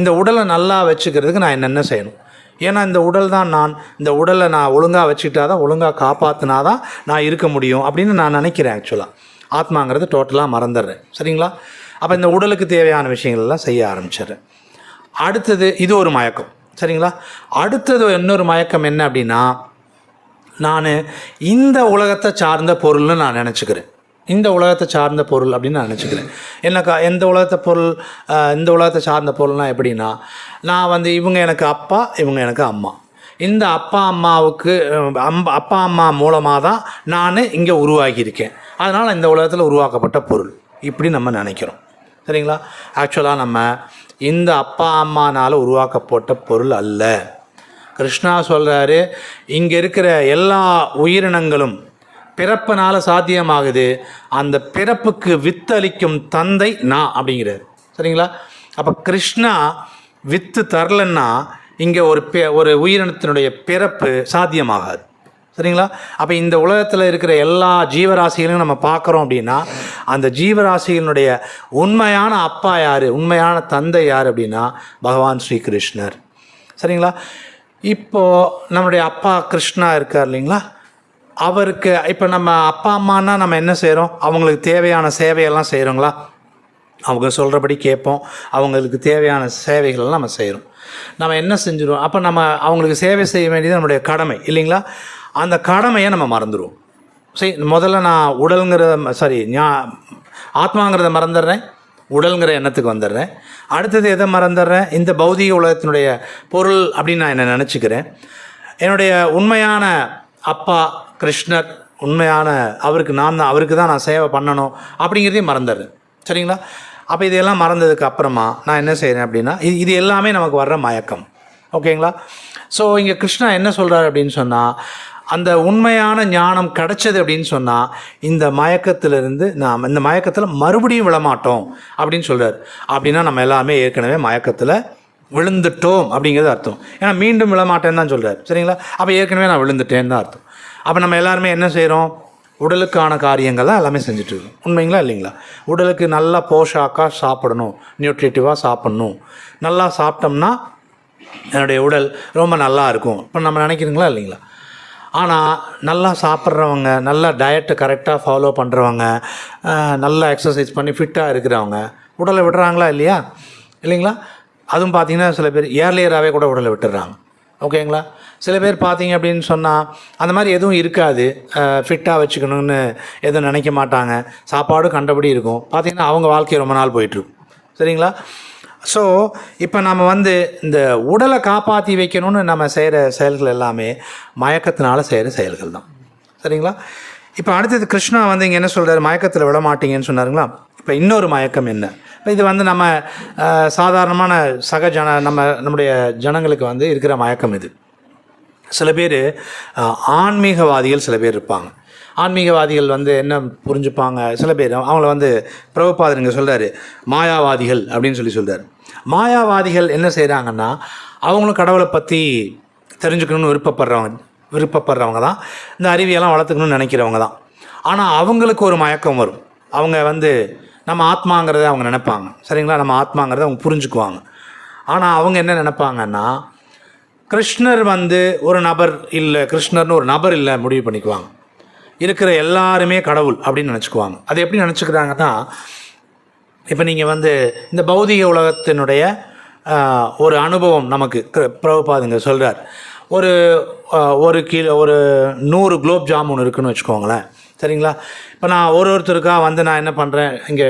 இந்த உடலை நல்லா வச்சுக்கிறதுக்கு நான் என்னென்ன செய்யணும். ஏன்னா இந்த உடல் தான் நான், இந்த உடலை நான் ஒழுங்காக வச்சுக்கிட்டா தான், ஒழுங்காக காப்பாற்றினா தான் நான் இருக்க முடியும் அப்படின்னு நான் நினைக்கிறேன். ஆக்சுவலாக ஆத்மாங்கிறது டோட்டலாக மறந்துடுறேன். சரிங்களா? அப்போ இந்த உடலுக்கு தேவையான விஷயங்கள்லாம் செய்ய ஆரம்பிச்சிடுறேன். அடுத்தது இது ஒரு மயக்கம். சரிங்களா? அடுத்தது இன்னொரு மயக்கம் என்ன அப்படின்னா, நான் இந்த உலகத்தை சார்ந்த பொருள்னு நான் நினச்சிக்கிறேன். இந்த உலகத்தை சார்ந்த பொருள் அப்படின்னு நான் நினச்சிக்கிறேன். என்னக்கா இந்த உலகத்தை சார்ந்த பொருள்னால் எப்படின்னா, நான் இவங்க எனக்கு அப்பா, இவங்க எனக்கு அம்மா. இந்த அப்பா அம்மா மூலமாக தான் நான் இங்கே உருவாக்கியிருக்கேன். அதனால் இந்த உலகத்தில் உருவாக்கப்பட்ட பொருள் இப்படி நம்ம நினைக்கிறோம். சரிங்களா? ஆக்சுவலாக நம்ம இந்த அப்பா அம்மானால் உருவாக்கப்பட்ட பொருள் அல்ல. கிருஷ்ணா சொல்கிறாரு, இங்கே இருக்கிற எல்லா உயிரினங்களும் பிறப்பினால் சாத்தியமாகுது. அந்த பிறப்புக்கு வித்தளிக்கும் தந்தை நான் அப்படிங்கிறார். சரிங்களா? அப்போ கிருஷ்ணா வித்து தரலன்னா இங்கே ஒரு உயிரினத்தினுடைய பிறப்பு சாத்தியமாகாது. சரிங்களா? அப்போ இந்த உலகத்தில் இருக்கிற எல்லா ஜீவராசிகளையும் நம்ம பார்க்குறோம் அப்படின்னா, அந்த ஜீவராசிகளினுடைய உண்மையான அப்பா யார், உண்மையான தந்தை யார் அப்படின்னா பகவான் ஸ்ரீகிருஷ்ணர். சரிங்களா? இப்போது நம்முடைய அப்பா கிருஷ்ணா இருக்கார் இல்லைங்களா, அவருக்கு இப்போ நம்ம அப்பா அம்மானா நம்ம என்ன செய்கிறோம், அவங்களுக்கு தேவையான சேவையெல்லாம் செய்கிறோங்களா, அவங்க சொல்கிறபடி கேட்போம், அவங்களுக்கு தேவையான சேவைகளெல்லாம் நம்ம செய்கிறோம். நம்ம என்ன செஞ்சுருவோம், அப்போ நம்ம அவங்களுக்கு சேவை செய்ய வேண்டியது நம்முடைய கடமை இல்லைங்களா. அந்த கடமையை நம்ம மறந்துடுவோம். சரி, முதல்ல நான் ஆத்மாங்கிறத மறந்துடுறேன், உடல்ங்கிற எண்ணத்துக்கு வந்துடுறேன். அடுத்தது எதை மறந்துடுறேன், இந்த பௌதிக உலகத்தினுடைய பொருள் அப்படின்னு நான் என்ன நினச்சிக்கிறேன். என்னுடைய உண்மையான அப்பா கிருஷ்ணர், உண்மையான அவருக்கு தான் நான் சேவை பண்ணணும் அப்படிங்கிறதையும் மறந்துடுறேன். சரிங்களா? அப்போ இதெல்லாம் மறந்ததுக்கு அப்புறமா நான் என்ன செய்கிறேன் அப்படின்னா, இது எல்லாமே நமக்கு வர்ற மயக்கம். ஓகேங்களா? ஸோ இங்கே கிருஷ்ணா என்ன சொல்கிறார் அப்படின்னு சொன்னால், அந்த உண்மையான ஞானம் கிடச்சது அப்படின்னு சொன்னால் இந்த மயக்கத்தில் மறுபடியும் விழமாட்டோம் அப்படின்னு சொல்கிறார். அப்படின்னா நம்ம எல்லாமே ஏற்கனவே மயக்கத்தில் விழுந்துட்டோம் அப்படிங்கிறது அர்த்தம். ஏன்னா மீண்டும் விழமாட்டேன்னு தான் சொல்கிறார். சரிங்களா? அப்போ ஏற்கனவே நான் விழுந்துட்டேன்னு தான் அர்த்தம். அப்போ நம்ம எல்லாருமே என்ன செய்கிறோம், உடலுக்கான காரியங்கள் தான் எல்லாமே செஞ்சுட்ருக்கோம். உண்மைங்களா இல்லைங்களா? உடலுக்கு நல்லா போஷாக்காக சாப்பிடணும், நியூட்ரிட்டிவாக சாப்பிட்ணும். நல்லா சாப்பிட்டோம்னா என்னுடைய உடல் ரொம்ப நல்லா இருக்கும் இப்போ நம்ம நினைக்கிறீங்களா இல்லைங்களா? ஆனால் நல்லா சாப்பிட்றவங்க, நல்லா டயட்டை கரெக்டாக ஃபாலோ பண்ணுறவங்க, நல்லா எக்ஸசைஸ் பண்ணி ஃபிட்டாக இருக்கிறவங்க உடலை விடுறாங்களா இல்லையா? இல்லைங்களா? அதுவும் பார்த்திங்கன்னா சில பேர் ஏர்லியராகவே கூட உடலை விட்டுடுறாங்க. ஓகேங்களா? சில பேர் பார்த்தீங்க அப்படின்னு சொன்னால் அந்த மாதிரி எதுவும் இருக்காது, ஃபிட்டாக வச்சுக்கணும்னு எதுவும் நினைக்க மாட்டாங்க, சாப்பாடும் கண்டபடி இருக்கும். பார்த்திங்கன்னா அவங்க வாழ்க்கை ரொம்ப நாள் போயிட்டுருக்கும். சரிங்களா? ஸோ இப்போ நம்ம இந்த உடலை காப்பாற்றி வைக்கணும்னு நம்ம செய்கிற செயல்கள் எல்லாமே மயக்கத்தினால செய்கிற செயல்கள் தான். சரிங்களா? இப்போ அடுத்தது கிருஷ்ணா இங்கே என்ன சொல்கிறார், மயக்கத்தில் விட மாட்டீங்கன்னு சொன்னாருங்களா. இப்போ இன்னொரு மயக்கம் என்ன, இப்போ இது நம்ம சாதாரணமான நம்முடைய ஜனங்களுக்கு இருக்கிற மயக்கம் இது. சில பேர் ஆன்மீகவாதிகள் சில பேர் இருப்பாங்க. ஆன்மீகவாதிகள் வந்து என்ன புரிஞ்சுப்பாங்க, சில பேர் அவங்கள வந்து பிரபுபாதர் இங்கே சொல்கிறாரு மாயாவாதிகள் அப்படின்னு சொல்கிறார். மாயாவாதிகள் என்ன செய்கிறாங்கன்னா, அவங்களும் கடவுளை பற்றி தெரிஞ்சுக்கணும்னு விருப்பப்படுறவங்க தான், இந்த அறிவியெல்லாம் வளர்த்துக்கணும்னு நினைக்கிறவங்க தான். ஆனால் அவங்களுக்கு ஒரு மயக்கம் வரும். அவங்க வந்து நம்ம ஆத்மாங்கிறத அவங்க நினைப்பாங்க, சரிங்களா, நம்ம ஆத்மாங்கிறத அவங்க புரிஞ்சுக்குவாங்க. ஆனால் அவங்க என்ன நினைப்பாங்கன்னா, கிருஷ்ணர் வந்து ஒரு நபர் இல்லை, கிருஷ்ணர்னு ஒரு நபர் இல்லை முடிவு பண்ணிக்குவாங்க. இருக்கிற எல்லாருமே கடவுள் அப்படின்னு நினச்சிக்குவாங்க. அது எப்படி நினச்சிக்கிறாங்கன்னா, இப்போ நீங்கள் வந்து இந்த பௌதிக உலகத்தினுடைய ஒரு அனுபவம் நமக்கு பிரபுபாதுங்க சொல்கிறார். ஒரு கிலோ 100 குலோப் ஜாமுன் இருக்குதுன்னு வச்சுக்கோங்களேன், சரிங்களா. இப்போ நான் ஒருத்தருக்காக வந்து நான் என்ன பண்ணுறேன், இங்கே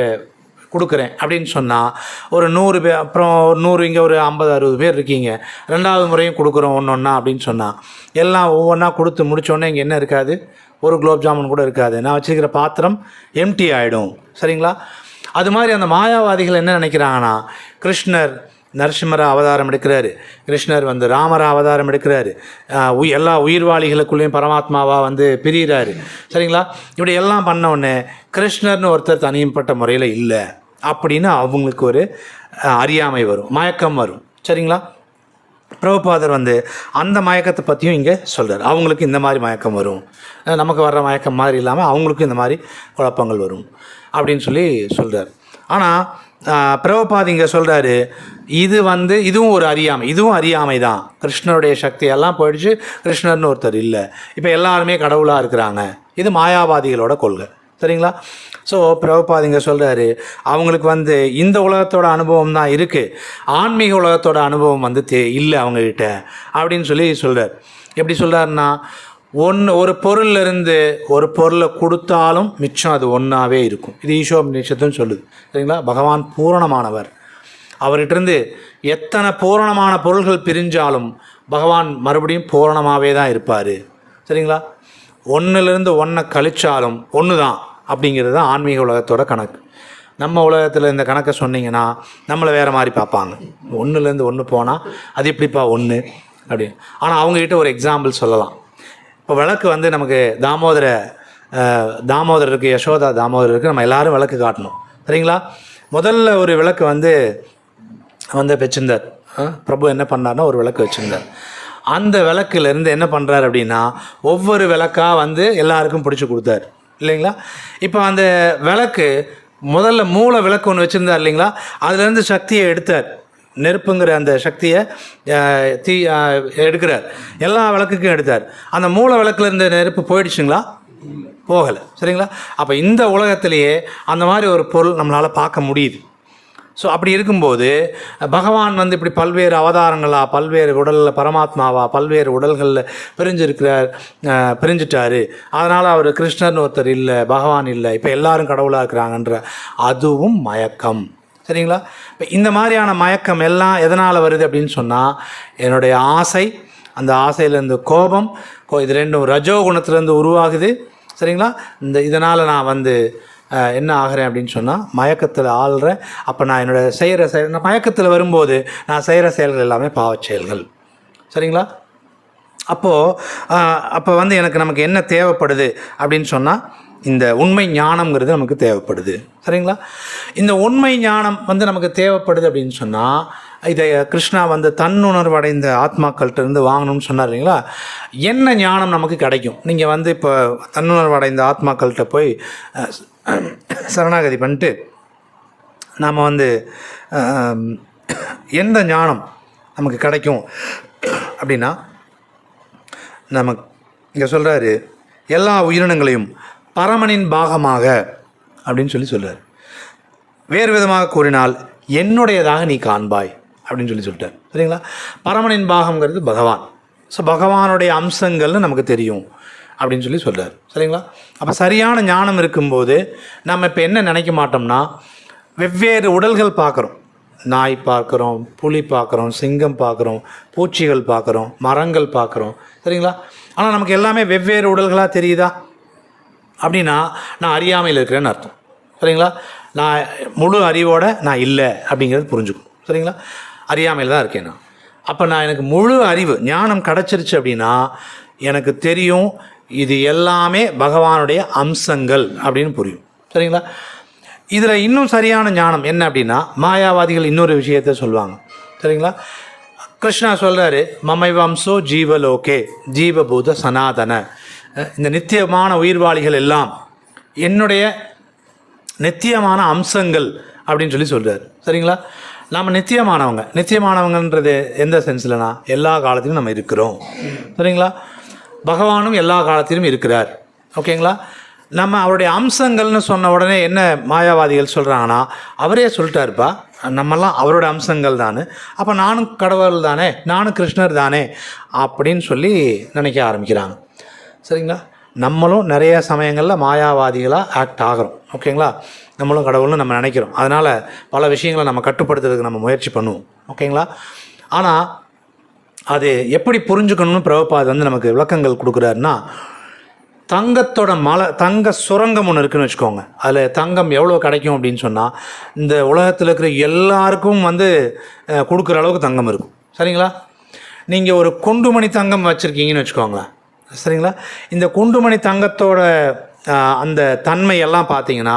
கொடுக்குறேன் அப்படின்னு சொன்னால் ஒரு 100 பேர், அப்புறம் 100 இங்கே ஒரு 50-60 பேர் இருக்கீங்க, 2வது முறையும் கொடுக்குறோம் ஒன்றா அப்படின்னு சொன்னால் எல்லாம் ஒவ்வொன்றா கொடுத்து முடித்தோடனே இங்கே என்ன இருக்காது, ஒரு குலோப் ஜாமுன் கூட இருக்காது. நான் வச்சுருக்கிற பாத்திரம் எம்டி ஆகிடும், சரிங்களா. அது மாதிரி அந்த மாயாவாதிகள் என்ன நினைக்கிறாங்கன்னா, கிருஷ்ணர் நரசிம்மர அவதாரம் எடுக்கிறாரு, கிருஷ்ணர் வந்து ராமர அவதாரம் எடுக்கிறாரு, எல்லா உயிர்வாளிகளுக்குள்ளேயும் பரமாத்மாவாக வந்து பிரிகிறாரு, சரிங்களா. இப்படி எல்லாம் பண்ணோடனே கிருஷ்ணர்னு ஒருத்தர் தனிப்பட்ட முறையில் இல்லை அப்படின்னு அவங்களுக்கு ஒரு அறியாமை வரும், மயக்கம் வரும், சரிங்களா. பிரபுபாதர் வந்து அந்த மயக்கத்தை பற்றியும் இங்கே சொல்கிறார். அவங்களுக்கு இந்த மாதிரி மயக்கம் வரும், நமக்கு வர்ற மயக்கம் மாதிரி இல்லாமல் அவங்களுக்கும் இந்த மாதிரி குழப்பங்கள் வரும் அப்படின்னு சொல்கிறார். ஆனால் பிரபுபாத் இங்கே சொல்கிறாரு, இதுவும் ஒரு அறியாமை, இதுவும் அறியாமை தான். கிருஷ்ணருடைய சக்தியெல்லாம் போயிடுச்சு, கிருஷ்ணர்னு ஒருத்தர் இல்லை, இப்போ எல்லாருமே கடவுளாக இருக்கிறாங்க. இது மாயாவாதிகளோட கொள்கை, சரிங்களா. ஸோ பிரபுபாத் இங்கே சொல்கிறாரு, அவங்களுக்கு வந்து இந்த உலகத்தோட அனுபவம் தான் இருக்குது, ஆன்மீக உலகத்தோட அனுபவம் வந்து இல்லை அவங்கக்கிட்ட அப்படின்னு சொல்கிறார். எப்படி சொல்கிறாருன்னா, ஒரு பொருளிலிருந்து ஒரு பொருளை கொடுத்தாலும் மிச்சம் அது ஒன்றாவே இருக்கும். இது ஈஷோபநிஷத்துன்னு சொல்லுது, சரிங்களா. பகவான் பூரணமானவர், அவர்கிட்டருந்து எத்தனை பூரணமான பொருள்கள் பிரிஞ்சாலும் பகவான் மறுபடியும் பூரணமாகவே தான் இருப்பார், சரிங்களா. ஒன்றுலேருந்து ஒன்றை கழிச்சாலும் ஒன்று தான் அப்படிங்கிறது தான் ஆன்மீக உலகத்தோட கணக்கு. நம்ம உலகத்தில் இந்த கணக்கை சொன்னீங்கன்னா நம்மளை வேறு மாதிரி பார்ப்பாங்க. ஒன்றுலேருந்து ஒன்று போனால் அது எப்படிப்பா ஒன்று அப்படின்னு. ஆனால் அவங்ககிட்ட ஒரு எக்ஸாம்பிள் சொல்லலாம். இப்போ விளக்கு வந்து நமக்கு தாமோதர் இருக்குது, யசோதா தாமோதர் இருக்குது, நம்ம எல்லோரும் விளக்கு காட்டணும், சரிங்களா. முதல்ல ஒரு விளக்கு வந்து வச்சுருந்தார் பிரபு. என்ன பண்ணார்னா ஒரு விளக்கு வச்சுருந்தார். அந்த விளக்குலேருந்து என்ன பண்ணுறாரு அப்படின்னா, ஒவ்வொரு விளக்காக வந்து எல்லாருக்கும் பிடிச்சி கொடுத்தாரு, இல்லைங்களா. இப்போ அந்த விளக்கு முதல்ல மூல விளக்கு ஒன்று வச்சுருந்தார், இல்லைங்களா. அதுலேருந்து சக்தியை எடுத்தார், நெருப்புங்கிற அந்த சக்தியை எடுக்கிறார், எல்லா விளக்குக்கும் எடுத்தார். அந்த மூல விளக்கில் இருந்த நெருப்பு போயிடுச்சுங்களா? போகலை, சரிங்களா. அப்போ இந்த உலகத்திலேயே அந்த மாதிரி ஒரு பொருள் நம்மளால் பார்க்க முடியுது. ஸோ அப்படி இருக்கும்போது பகவான் வந்து இப்படி பல்வேறு அவதாரங்களாக, பல்வேறு உடலில் பரமாத்மாவாக பல்வேறு உடல்களில் பிரிஞ்சிட்டாரு. அதனால் அவர் கிருஷ்ணர்னு ஒருத்தர் இல்லை, பகவான் இல்லை, இப்போ எல்லாரும் கடவுளாக இருக்கிறாங்கன்ற அதுவும் மயக்கம், சரிங்களா. இப்போ இந்த மாதிரியான மயக்கம் எல்லாம் எதனால் வருது அப்படின்னு சொன்னால், என்னுடைய ஆசை, அந்த ஆசையிலேருந்து கோபம், இது ரெண்டும் ரஜோகுணத்துலேருந்து உருவாகுது, சரிங்களா. இதனால் நான் வந்து என்ன ஆகிறேன் அப்படின்னு சொன்னால் மயக்கத்தில் ஆள்றேன். அப்போ நான் நான் மயக்கத்தில் வரும்போது நான் செய்கிற செயல்கள் எல்லாமே பாவச் செயல்கள், சரிங்களா. அப்போ வந்து நமக்கு என்ன தேவைப்படுது அப்படின்னு சொன்னால், இந்த உண்மை ஞானம்ங்கிறது நமக்கு தேவைப்படுது, சரிங்களா. இந்த உண்மை ஞானம் வந்து நமக்கு தேவைப்படுது அப்படின்னு சொன்னால், இதை கிருஷ்ணா வந்து தன்னுணர்வடைந்த ஆத்மாக்கள்கிட்டருந்து வாங்கணும்னு சொன்னார், இல்லைங்களா. என்ன ஞானம் நமக்கு கிடைக்கும்? நீங்கள் வந்து இப்போ தன்னுணர்வடைந்த ஆத்மாக்கள்கிட்ட போய் சரணாகதி பண்ணிட்டு நாம் வந்து எந்த ஞானம் நமக்கு கிடைக்கும் அப்படின்னா, நமக்கு இங்கே சொல்கிறாரு, எல்லா உயிரினங்களையும் பரமனின் பாகமாக அப்படின்னு சொல்கிறார். வேறு விதமாக கூறினால் என்னுடையதாக நீ காண்பாய் அப்படின்னு சொல்லிட்டார், சரிங்களா. பரமனின் பாகம்ங்கிறது பகவான். ஸோ பகவானுடைய அம்சங்கள்னு நமக்கு தெரியும் அப்படின்னு சொல்கிறார், சரிங்களா. அப்போ சரியான ஞானம் இருக்கும்போது நம்ம இப்போ என்ன நினைக்க மாட்டோம்னா, வெவ்வேறு உடல்கள் பார்க்குறோம், நாய் பார்க்குறோம், புலி பார்க்குறோம், சிங்கம் பார்க்குறோம், பூச்சிகள் பார்க்குறோம், மரங்கள் பார்க்குறோம், சரிங்களா. ஆனால் நமக்கு எல்லாமே வெவ்வேறு உடல்களாக தெரியுதா அப்படின்னா நான் அறியாமையில் இருக்கிறேன்னு அர்த்தம், சரிங்களா. நான் முழு அறிவோடு நான் இல்லை அப்படிங்கிறது புரிஞ்சுக்கும், சரிங்களா. அறியாமையில் தான் இருக்கேன் நான். அப்போ எனக்கு முழு அறிவு ஞானம் கிடச்சிருச்சு அப்படின்னா எனக்கு தெரியும், இது எல்லாமே பகவானுடைய அம்சங்கள் அப்படின்னு புரியும். சரிங்களா? இதில் இன்னும் சரியான ஞானம் என்ன அப்படின்னா, மாயாவாதிகள் இன்னொரு விஷயத்தை சொல்லுவாங்க. சரிங்களா? கிருஷ்ணா சொல்கிறாரு, மமைவம்சோ ஜீவலோகே ஜீவபூத சனாதன, இந்த நித்தியமான உயிர்வாளிகள் எல்லாம் என்னுடைய நித்தியமான அம்சங்கள் அப்படின்னு சொல்லி சொல்கிறார். சரிங்களா? நாம் நித்தியமானவங்கன்றது எந்த சென்ஸ்லனா, எல்லா காலத்திலும் நம்ம இருக்கிறோம். சரிங்களா? பகவானும் எல்லா காலத்திலும் இருக்கிறார். ஓகேங்களா? நம்ம அவருடைய அம்சங்கள்னு சொன்ன உடனே என்ன மாயாவாதிகள் சொல்கிறாங்கன்னா, அவரே சொல்லிட்டாருப்பா, நம்மெல்லாம் அவரோட அம்சங்கள் தானே, அப்போ நானும் கடவுள் தானே, நானும் கிருஷ்ணர் தானே அப்படின்னு சொல்லி நினைக்க ஆரம்பிக்கிறாங்க. சரிங்களா? நம்மளும் நிறைய சமயங்களில் மாயாவாதிகளாக ஆக்ட் ஆகிறோம். ஓகேங்களா? நம்மளும் கடவுள்னு நம்ம நினைக்கிறோம். அதனால் பல விஷயங்களை நம்ம கட்டுப்படுத்துறதுக்கு நம்ம முயற்சி பண்ணுவோம். ஓகேங்களா? ஆனால் அது எப்படி புரிஞ்சுக்கணும்னு பிரபுபாத் வந்து நமக்கு விளக்கங்கள் கொடுக்குறாருன்னா, தங்க சுரங்கம் ஒன்று இருக்குதுன்னு வச்சுக்கோங்க. அதில் தங்கம் எவ்வளோ கிடைக்கும் அப்படின்னு சொன்னால், இந்த உலகத்தில் இருக்கிற எல்லாருக்கும் வந்து கொடுக்குற அளவுக்கு தங்கம் இருக்கும். சரிங்களா? நீங்கள் ஒரு குண்டுமணி தங்கம் வச்சுருக்கீங்கன்னு வச்சுக்கோங்களேன். சரிங்களா? இந்த குண்டுமணி தங்கத்தோட அந்த தன்மையெல்லாம் பார்த்தீங்கன்னா,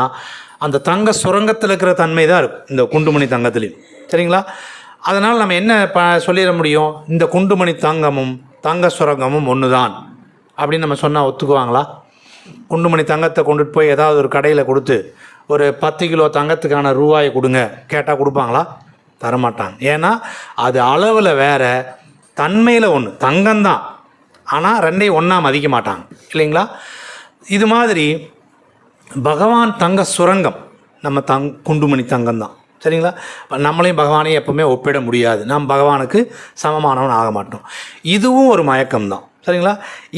அந்த தங்க சுரங்கத்தில் இருக்கிற தன்மை தான் இருக்கும் இந்த குண்டுமணி தங்கத்துலேயும். சரிங்களா? அதனால் நம்ம என்ன சொல்லிட முடியும், இந்த குண்டுமணி தங்கமும் தங்க சுரங்கமும் ஒன்று தான் அப்படின்னு நம்ம சொன்னால் ஒத்துக்குவாங்களா? குண்டுமணி தங்கத்தை கொண்டுட்டு போய் ஏதாவது ஒரு கடையில் கொடுத்து ஒரு 10 கிலோ தங்கத்துக்கான ரூபாயை கொடுங்க கேட்டால் கொடுப்பாங்களா? தரமாட்டாங்க. ஏன்னா அது அளவில் வேறு, தன்மையில் ஒன்று, தங்கம்தான், ஆனால் ரெண்டையும் ஒன்றா மதிக்க மாட்டாங்க. இல்லைங்களா? இது மாதிரி பகவான் தங்க சுரங்கம், நம்ம குண்டுமணி தங்கம் தான். சரிங்களா? நம்மளையும் பகவானையும் எப்போவுமே ஒப்பிட முடியாது. நாம் பகவானுக்கு சமமானவன் ஆக மாட்டோம். இதுவும் ஒரு மயக்கம்தான். சரிங்களா?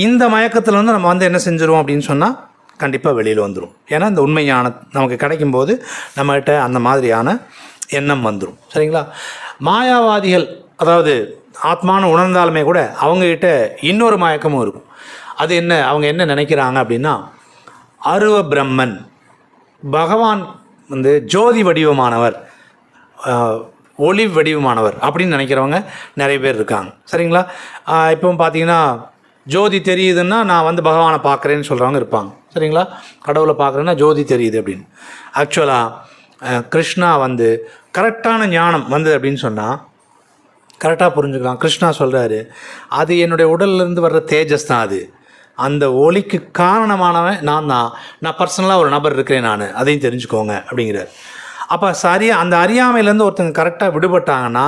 இந்த மயக்கத்தில் வந்து நம்ம வந்து என்ன செஞ்சுருவோம் அப்படின்னு சொன்னால், கண்டிப்பாக வெளியில் வந்துடும். ஏன்னா இந்த உண்மையான நமக்கு கிடைக்கும்போது நம்மகிட்ட அந்த மாதிரியான எண்ணம் வந்துடும். சரிங்களா? மாயாவாதிகள், அதாவது ஆத்மானு உணர்ந்தாலுமே கூட அவங்கக்கிட்ட இன்னொரு மயக்கமும் இருக்கும். அது என்ன, அவங்க என்ன நினைக்கிறாங்க அப்படின்னா, அருவ பிரம்மன், பகவான் வந்து ஜோதி வடிவமானவர், ஒளி வடிவமானவர் அப்படின்னு நினைக்கிறவங்க நிறைய பேர் இருக்காங்க. சரிங்களா? இப்போ பார்த்தீங்கன்னா, ஜோதி தெரியுதுன்னா நான் வந்து பகவானை பார்க்குறேன்னு சொல்கிறவங்க இருப்பாங்க. சரிங்களா? கடவுளை பார்க்குறேன்னா ஜோதி தெரியுது அப்படின்னு. ஆக்சுவலாக கிருஷ்ணா வந்து கரெக்டான ஞானம் வந்தது அப்படின்னு சொன்னால் கரெக்டாக புரிஞ்சுக்கலாம். கிருஷ்ணா சொல்கிறாரு, அது என்னுடைய உடல்லேருந்து வர்ற தேஜஸ் தான், அது அந்த ஒளிக்கு காரணமானவன் நான் பர்சனலாக ஒரு நபர் இருக்கிறேன், நான் அதையும் தெரிஞ்சுக்கோங்க அப்படிங்கிறார். அப்போ சரியாக அந்த அறியாமையிலேருந்து ஒருத்தங்க கரெக்டாக விடுபட்டாங்கன்னா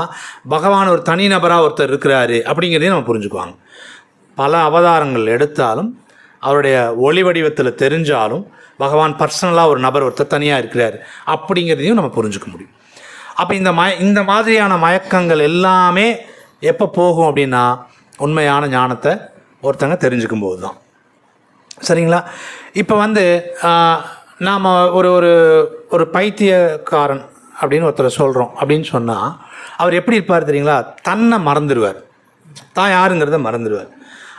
பகவான் ஒரு தனி நபராக ஒருத்தர் இருக்கிறாரு அப்படிங்கிறதையும் நம்ம புரிஞ்சுக்குவாங்க. பல அவதாரங்கள் எடுத்தாலும் அவருடைய ஒளி வடிவத்தில் தெரிஞ்சாலும் பகவான் பர்சனலாக ஒரு நபர் ஒருத்தர் தனியாக இருக்கிறார் அப்படிங்கிறதையும் நம்ம புரிஞ்சுக்க முடியும். அப்போ இந்த மாதிரியான மயக்கங்கள் எல்லாமே எப்போ போகும் அப்படின்னா, உண்மையான ஞானத்தை ஒருத்தங்க தெரிஞ்சுக்கும் போது தான். சரிங்களா? இப்போ வந்து நாம் ஒரு ஒரு ஒரு பைத்தியக்காரன் அப்படின்னு ஒருத்தரை சொல்கிறோம் அப்படின்னு சொன்னால் அவர் எப்படி இருப்பார் தெரியுங்களா? தன்னை மறந்துடுவார், தான் யாருங்கிறத மறந்துடுவார்.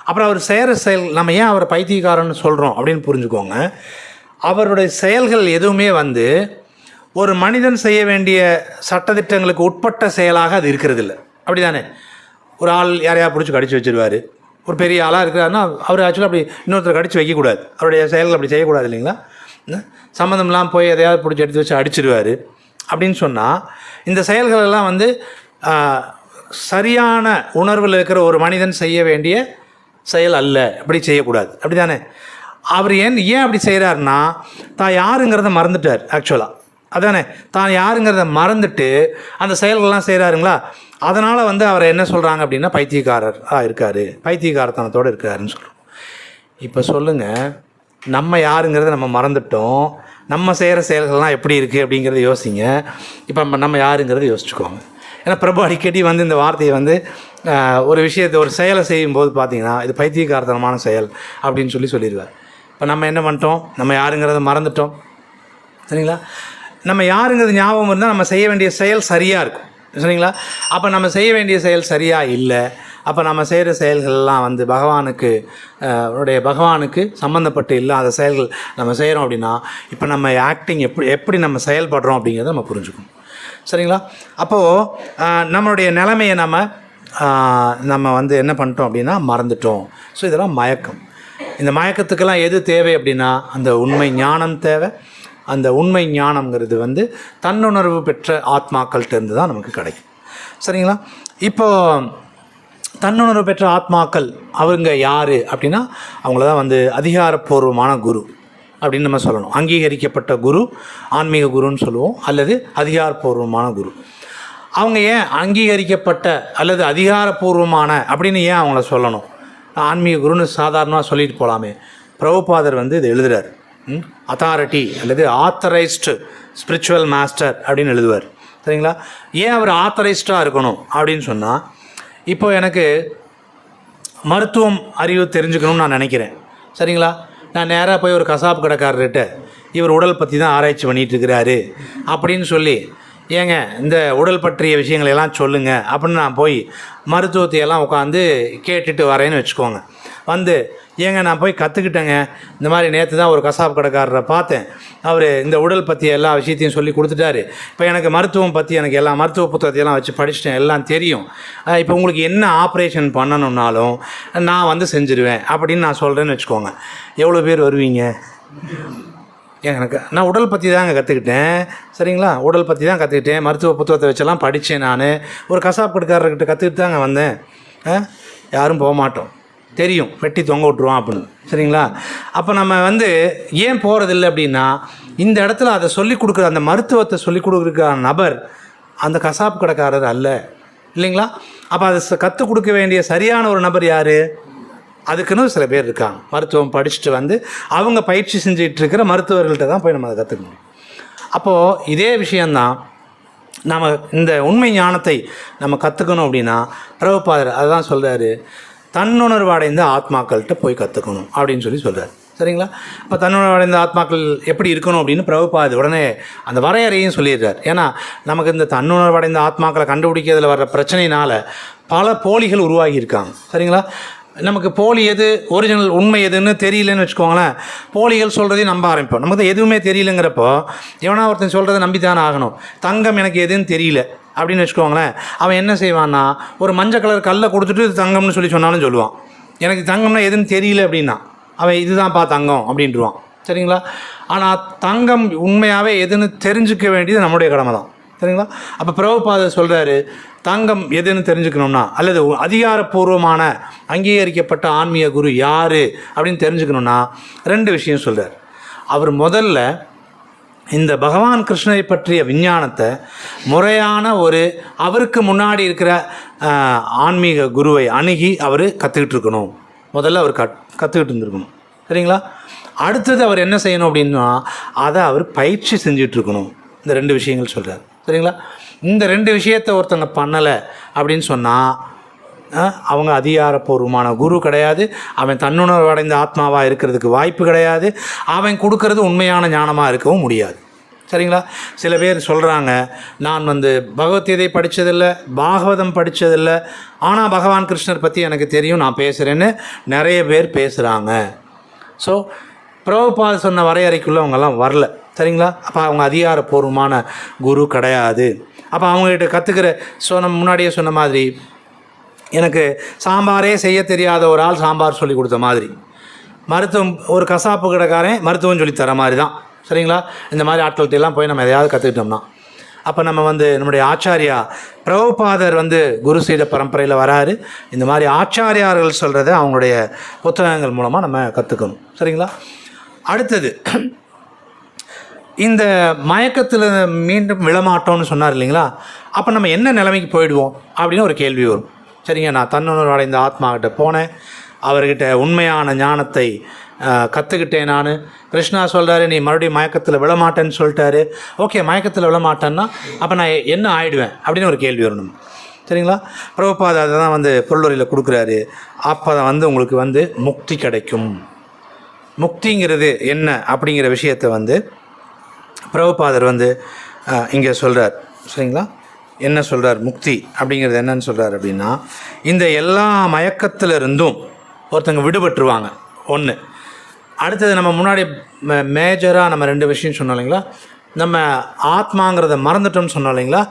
அப்புறம் அவர் செய்கிற செயல், நம்ம ஏன் அவரை பைத்தியக்காரன்னு சொல்கிறோம் அப்படின்னு புரிஞ்சுக்கோங்க. அவருடைய செயல்கள் எதுவுமே வந்து ஒரு மனிதன் செய்ய வேண்டிய சட்டத்திட்டங்களுக்கு உட்பட்ட செயலாக அது இருக்கிறது இல்லை. அப்படி தானே? ஒரு ஆள் யாரையா பிடிச்சி கடிச்சு வச்சுருவார். ஒரு பெரிய ஆளாக இருக்கிறாருன்னா அவர் ஆக்சுவலாக அப்படி இன்னொருத்தர் கடிச்சு வைக்கக்கூடாது, அவருடைய செயல்கள் அப்படி செய்யக்கூடாது. இல்லைங்களா? சம்மந்தம்லாம் போய் எதையாவது பிடிச்சி எடுத்து வச்சு அடிச்சிடுவார் அப்படின்னு சொன்னால் இந்த செயல்கள் எல்லாம் வந்து சரியான உணர்வில் இருக்கிற ஒரு மனிதன் செய்ய வேண்டிய செயல் அல்ல, அப்படி செய்யக்கூடாது. அப்படி தானே? அவர் ஏன் அப்படி செய்கிறாருன்னா, தான் யாருங்கிறத மறந்துட்டார். ஆக்சுவலாக அதானே, தான் யாருங்கிறத மறந்துட்டு அந்த செயல்கள்லாம் செய்கிறாருங்களா, அதனால் வந்து அவரை என்ன சொல்கிறாங்க அப்படின்னா பைத்தியக்காரராக இருக்கார், பைத்தியக்காரத்தனத்தோடு இருக்காருன்னு சொல்கிறோம். இப்போ சொல்லுங்கள், நம்ம யாருங்கிறத நம்ம மறந்துட்டோம், நம்ம செய்கிற செயல்கள்லாம் எப்படி இருக்குது அப்படிங்கிறத யோசிங்க. இப்போ நம்ம யாருங்கிறத யோசிச்சுக்கோங்க. ஏன்னா பிரபு அடிக்கடி வந்து இந்த வார்த்தையை வந்து ஒரு விஷயத்தை, ஒரு செயலை செய்யும்போது பார்த்தீங்கன்னா இது பைத்தியக்காரத்தனமான செயல் அப்படின்னு சொல்லிடுவார். இப்போ நம்ம என்ன பண்ணிட்டோம், நம்ம யாருங்கிறத மறந்துட்டோம். சரிங்களா? நம்ம யாருங்கிறது ஞாபகம் இருந்தால் நம்ம செய்ய வேண்டிய செயல் சரியாக இருக்கும். சரிங்களா? அப்போ நம்ம செய்ய வேண்டிய செயல் சரியாக இல்லை, அப்போ நம்ம செய்கிற செயல்கள்லாம் வந்து பகவானுக்கு சம்மந்தப்பட்டு இல்லாத செயல்கள் நம்ம செய்கிறோம் அப்படின்னா, இப்போ நம்ம ஆக்டிங் எப்படி நம்ம செயல்படுறோம் அப்படிங்கிறத நம்ம புரிஞ்சுக்கணும். சரிங்களா? அப்போது நம்மளுடைய நிலைமையை நம்ம வந்து என்ன பண்ணிட்டோம் அப்படின்னா மறந்துட்டோம். ஸோ இதெல்லாம் மயக்கம். இந்த மயக்கத்துக்கெல்லாம் எது தேவை அப்படின்னா அந்த உண்மை ஞானம் தேவை. அந்த உண்மை ஞானம்ங்கிறது வந்து தன்னுணர்வு பெற்ற ஆத்மாக்கள்கிட்டருந்து தான் நமக்கு கிடைக்கும். சரிங்களா? இப்போது தன்னுணர்வு பெற்ற ஆத்மாக்கள் அவங்க யார் அப்படின்னா அவங்கள தான் வந்து அதிகாரப்பூர்வமான குரு அப்படின்னு நம்ம சொல்லணும். அங்கீகரிக்கப்பட்ட குரு, ஆன்மீக குருன்னு சொல்லுவோம், அல்லது அதிகாரப்பூர்வமான குரு. அவங்க ஏன் அங்கீகரிக்கப்பட்ட அல்லது அதிகாரப்பூர்வமான அப்படின்னு ஏன் அவங்கள சொல்லணும்? ஆன்மீக குருன்னு சாதாரணமாக சொல்லிட்டு போகலாமே. பிரபுபாதர் வந்து இது எழுதுகிறார். அத்தாரிட்டி அல்லது ஆத்தரைஸ்டு ஸ்பிரிச்சுவல் மாஸ்டர் அப்படின்னு எழுதுவார். சரிங்களா? ஏன் அவர் ஆத்தரைஸ்டாக இருக்கணும் அப்படின்னு சொன்னால், இப்போ எனக்கு மருத்துவம் அறிவு தெரிஞ்சுக்கணும்னு நான் நினைக்கிறேன். சரிங்களா? நான் நேராக போய் ஒரு கசாப்பு கடைக்காரர்கிட்ட இவர் உடல் பற்றி தான் ஆராய்ச்சி பண்ணிகிட்ருக்கிறாரு அப்படின்னு சொல்லி, ஏங்க இந்த உடல் பற்றிய விஷயங்களெல்லாம் சொல்லுங்கள் அப்படின்னு நான் போய் மருத்துவத்தையெல்லாம் உட்காந்து கேட்டுட்டு வரேன்னு வச்சுக்கோங்க. வந்து ஏங்க நான் போய் கற்றுக்கிட்டேங்க, இந்த மாதிரி நேற்று தான் ஒரு கசாப்பு கடைக்காரரை பார்த்தேன், அவர் இந்த உடல் பற்றி எல்லா விஷயத்தையும் சொல்லி கொடுத்துட்டாரு, இப்போ எனக்கு மருத்துவம் பற்றி எனக்கு எல்லா மருத்துவ புத்தகத்தையெல்லாம் வச்சு படிச்சிட்டேன், எல்லாம் தெரியும், இப்போ உங்களுக்கு என்ன ஆப்ரேஷன் பண்ணணுன்னாலும் நான் வந்து செஞ்சுருவேன் அப்படின்னு நான் சொல்கிறேன்னு வச்சுக்கோங்க. எவ்வளோ பேர் வருவீங்க? எனக்கு நான் உடல் பற்றி தாங்க கற்றுக்கிட்டேன். சரிங்களா? உடல் பற்றி தான் கற்றுக்கிட்டேன், மருத்துவ புத்தகத்தை வச்செல்லாம் படித்தேன், நான் ஒரு கசாப்பு கடைக்காரர்கிட்ட கற்றுக்கிட்டு தாங்க வந்தேன். யாரும் போக மாட்டோம், தெரியும் வெட்டி தொங்க விட்ருவான் அப்படின்னு. சரிங்களா? அப்போ நம்ம வந்து ஏன் போகிறதில்லை அப்படின்னா, இந்த இடத்துல அதை சொல்லிக் கொடுக்குற அந்த மருத்துவத்தை சொல்லிக் கொடுக்குற நபர் அந்த கசாப்பு கடைக்காரர் அல்ல, இல்லைங்களா? அப்போ அதை கற்றுக் கொடுக்க வேண்டிய சரியான ஒரு நபர் யார்? அதுக்குன்னு சில பேர் இருக்காங்க, மருத்துவம் படிச்சுட்டு வந்து அவங்க பயிற்சி செஞ்சுட்டு இருக்கிற மருத்துவர்கள்ட்ட தான் போய் நம்ம அதை கற்றுக்கணும். அப்போது இதே விஷயந்தான் நம்ம இந்த உண்மை ஞானத்தை நம்ம கற்றுக்கணும் அப்படின்னா பிரபுபாதர் அதுதான் சொல்கிறாரு, தன்னுணர்வு அடைந்த ஆத்மாக்கள்கிட்ட போய் கற்றுக்கணும் அப்படின்னு சொல்லி சொல்கிறார். சரிங்களா? இப்போ தன்னுணர்வு அடைந்த ஆத்மாக்கள் எப்படி இருக்கணும் அப்படின்னு பிரபுபாதர் உடனே அந்த வரையறையும் சொல்லிடுறார். ஏன்னா நமக்கு இந்த தன்னுணர்வு அடைந்த ஆத்மாக்களை கண்டுபிடிக்கிறதுல வர்ற பிரச்சனையினால் பல போலிகள் உருவாகியிருக்காங்க. சரிங்களா? நமக்கு போலி எது, ஒரிஜினல் உண்மை எதுன்னு தெரியலன்னு வச்சுக்கோங்களேன், போலிகள் சொல்கிறதையும் நம்ப ஆரம்பிப்போம். நமக்கு எதுவுமே தெரியலங்கிறப்போ எவனா ஒருத்தன் சொல்கிறத நம்பித்தானே ஆகணும். தங்கம் எனக்கு எதுன்னு தெரியல அப்படின்னு வச்சுக்கோங்களேன், அவன் என்ன செய்வான்னா ஒரு மஞ்சள் கலர் கல்லை கொடுத்துட்டு இது தங்கம்னு சொல்லி சொன்னாலும் சொல்லுவான். எனக்கு தங்கம்னா எதுன்னு தெரியல அப்படின்னா அவன் இதுதான்ப்பா தங்கம் அப்படின்ட்டுருவான். சரிங்களா? ஆனால் தங்கம் உண்மையாகவே எதுன்னு தெரிஞ்சுக்க வேண்டியது நம்முடைய கடமை தான். சரிங்களா? அப்போ பிரபுபாதர் சொல்கிறாரு, தங்கம் எதுன்னு தெரிஞ்சுக்கணும்னா அல்லது அதிகாரப்பூர்வமான அங்கீகரிக்கப்பட்ட ஆன்மீக குரு யார் அப்படின்னு தெரிஞ்சுக்கணுன்னா 2 விஷயம் சொல்கிறார். அவர் முதல்ல இந்த பகவான் கிருஷ்ணரை பற்றிய விஞ்ஞானத்தை முறையான ஒரு அவருக்கு முன்னாடி இருக்கிற ஆன்மீக குருவை அணுகி அவர் கற்றுக்கிட்டு இருக்கணும். முதல்ல அவர் கற்றுக்கிட்டு இருந்திருக்கணும். சரிங்களா? அடுத்தது அவர் என்ன செய்யணும் அப்படின்னா அதை அவர் பயிற்சி செஞ்சிட்ருக்கணும். இந்த 2 விஷயங்கள் சொல்கிறார். சரிங்களா? இந்த 2 விஷயத்தை ஒருத்தங்க பண்ணலை அப்படின்னு சொன்னால் அவங்க அதிகாரப்பூர்வமான குரு கிடையாது, அவன் தன்னுணர்வு அடைந்த ஆத்மாவாக இருக்கிறதுக்கு வாய்ப்பு கிடையாது, அவன் கொடுக்கறது உண்மையான ஞானமாக இருக்கவும் முடியாது. சரிங்களா? சில பேர் சொல்கிறாங்க, நான் வந்து பகவத்கீதை படித்ததில்லை, பாகவதம் படித்ததில்லை, ஆனால் பகவான் கிருஷ்ணர் பற்றி எனக்கு தெரியும், நான் பேசுகிறேன்னு நிறைய பேர் பேசுகிறாங்க. ஸோ பிரபுபாதர் சொன்ன வரையறைக்குள்ளே அவங்கெல்லாம் வரல. சரிங்களா? அப்போ அவங்க அதிகாரப்பூர்வமான குரு கிடையாது. அப்போ அவங்ககிட்ட கற்றுக்கிற நம்ம முன்னாடியே சொன்ன மாதிரி எனக்கு சாம்பாரே செய்ய தெரியாத ஒரு ஆள் சாம்பார் சொல்லி கொடுத்த மாதிரி, மருத்துவம் ஒரு கசாப்பு கடைக்காரன் மருத்துவம் சொல்லி தர மாதிரி தான். சரிங்களா? இந்த மாதிரி ஆட்கள்கிட்டெல்லாம் போய் நம்ம எதையாவது கற்றுக்கிட்டோம்னா அப்போ நம்ம வந்து நம்முடைய ஆச்சாரியா பிரபுபாதர் வந்து குரு சீட பரம்பரையில் வராரு. இந்த மாதிரி ஆச்சாரியார்கள் சொல்கிறத அவங்களுடைய புத்தகங்கள் மூலமாக நம்ம கற்றுக்கணும். சரிங்களா? அடுத்தது இந்த மயக்கத்தில் மீண்டும் விழமாட்டோம்னு சொன்னார் இல்லைங்களா? அப்போ நம்ம என்ன நிலைமைக்கு போயிடுவோம் அப்படின்னு ஒரு கேள்வி வரும். சரிங்க, நான் தன்னுணர்வு அடைந்த ஆத்மாக்கிட்ட போனேன், அவர்கிட்ட உண்மையான ஞானத்தை கற்றுக்கிட்டேன். நான் கிருஷ்ணா சொல்கிறாரு நீ மறுபடியும் மயக்கத்தில் விழமாட்டேன்னு சொல்லிட்டாரு. ஓகே, மயக்கத்தில் விழமாட்டேன்னா அப்போ நான் என்ன ஆகிடுவேன் அப்படின்னு ஒரு கேள்வி வரணும். சரிங்களா? பிரபுபாதர் அதை தான் வந்து பொருளுரையில் கொடுக்குறாரு. அப்போ தான் வந்து உங்களுக்கு வந்து முக்தி கிடைக்கும். முக்திங்கிறது என்ன அப்படிங்கிற விஷயத்தை வந்து பிரபுபாதர் வந்து இங்கே சொல்கிறார். சரிங்களா? என்ன சொல்கிறார்? முக்தி அப்படிங்கிறது என்னன்னு சொல்கிறார் அப்படின்னா, இந்த எல்லா மயக்கத்திலிருந்தும் ஒருத்தங்க விடுபட்டுருவாங்க. ஒன்று. அடுத்தது நம்ம முன்னாடி மேஜராக நம்ம 2 விஷயம் சொன்னோம் இல்லைங்களா? நம்ம ஆத்மாங்கிறத மறந்துட்டோம்னு சொன்னோம் இல்லைங்களா?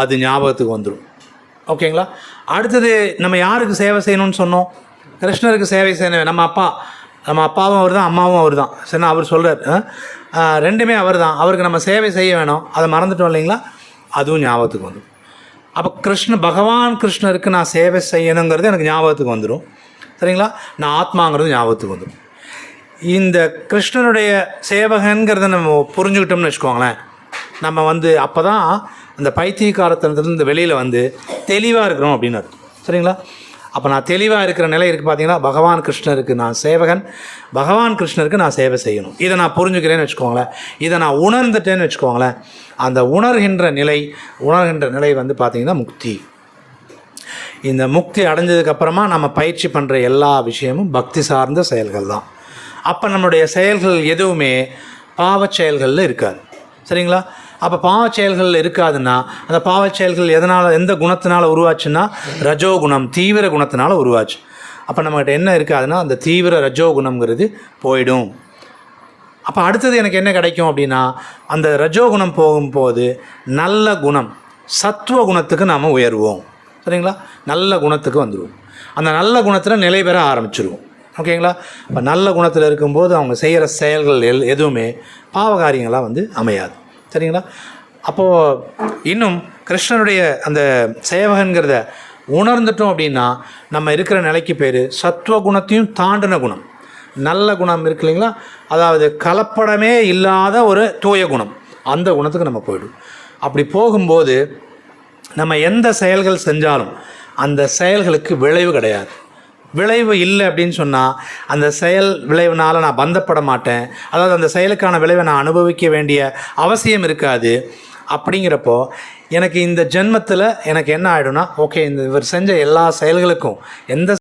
அது ஞாபகத்துக்கு வந்துடும். ஓகேங்களா? அடுத்தது நம்ம யாருக்கு சேவை செய்யணும்னு சொன்னோம்? கிருஷ்ணருக்கு சேவை செய்யணும். நம்ம அப்பா நம்ம அப்பாவும் அவர் தான், அம்மாவும் அவர் தான். சரிண்ணா, அவர் சொல்கிறார் ரெண்டுமே அவர் தான். அவருக்கு நம்ம சேவை செய்ய வேணும், அதை மறந்துட்டோம் இல்லைங்களா, அதுவும் ஞாபகத்துக்கு வந்துடும். அப்போ பகவான் கிருஷ்ணருக்கு நான் சேவை செய்யணுங்கிறது எனக்கு ஞாபகத்துக்கு வந்துடும். சரிங்களா, நான் ஆத்மாங்கிறது ஞாபகத்துக்கு வந்துடும். இந்த கிருஷ்ணனுடைய சேவகங்கிறத நம்ம புரிஞ்சுக்கிட்டோம்னு வச்சுக்கோங்களேன், நம்ம அப்போ தான் அந்த பைத்தியக்காரத்தனத்துலேருந்து வெளியில் தெளிவாக இருக்கிறோம் அப்படின்னு அர்த்தம். சரிங்களா, அப்போ நான் தெளிவாக இருக்கிற நிலை இருக்குது பார்த்தீங்கன்னா, பகவான் கிருஷ்ணருக்கு நான் சேவகன், பகவான் கிருஷ்ணருக்கு நான் சேவை செய்யணும். இதை நான் புரிஞ்சுக்கிறேன்னு வச்சுக்கோங்களேன், இதை நான் உணர்ந்துட்டேன்னு வச்சுக்கோங்களேன். அந்த உணர்கின்ற நிலை பார்த்திங்கன்னா முக்தி. இந்த முக்தி அடைஞ்சதுக்கப்புறமா நம்ம பயிற்சி பண்ணுற எல்லா விஷயமும் பக்தி சார்ந்த செயல்கள் தான். அப்போ நம்மளுடைய செயல்கள் எதுவுமே பாவச் செயல்களில் இருக்காது. சரிங்களா, அப்போ பாவச் செயல்கள் இருக்காதுன்னா, அந்த பாவச் செயல்கள் எந்த குணத்தினால் உருவாச்சுன்னா, ரஜோகுணம், தீவிர குணத்தினால் உருவாச்சு. அப்போ நம்மகிட்ட என்ன இருக்காதுன்னா, அந்த தீவிர ரஜோகுணம்ங்கிறது போயிடும். அப்போ அடுத்தது எனக்கு என்ன கிடைக்கும் அப்படின்னா, அந்த ரஜோகுணம் போகும்போது நல்ல குணம், சத்துவ குணத்துக்கு நாம் உயர்வோம். சரிங்களா, நல்ல குணத்துக்கு வந்துடுவோம். அந்த நல்ல குணத்தில் நிலை பெற ஆரம்பிச்சிருவோம். ஓகேங்களா, இப்போ நல்ல குணத்தில் இருக்கும்போது அவங்க செய்கிற செயல்கள் எதுவுமே பாவகாரியங்களாக அமையாது. சரிங்களா, அப்போது இன்னும் கிருஷ்ணனுடைய அந்த சேவகன்கிறத உணர்ந்துட்டோம் அப்படின்னா, நம்ம இருக்கிற நிலைக்கு பேர் சத்துவ குணத்தையும் தாண்டின குணம். நல்ல குணம் இருக்கு இல்லைங்களா, அதாவது கலப்படமே இல்லாத ஒரு தூய குணம், அந்த குணத்துக்கு நம்ம போய்டும். அப்படி போகும்போது நம்ம எந்த செயல்கள் செஞ்சாலும் அந்த செயல்களுக்கு விளைவு கிடையாது. விளைவு இல்லை அப்படின்னு சொன்னால் அந்த செயல் விளைவுனால் நான் பந்தப்பட மாட்டேன், அதாவது அந்த செயலுக்கான விளைவை நான் அனுபவிக்க வேண்டிய அவசியம் இருக்காது. அப்படிங்கிறப்போ எனக்கு இந்த ஜென்மத்தில் எனக்கு என்ன ஆகிடும்னா, ஓகே, இவர் செஞ்ச எல்லா செயல்களுக்கும் எந்த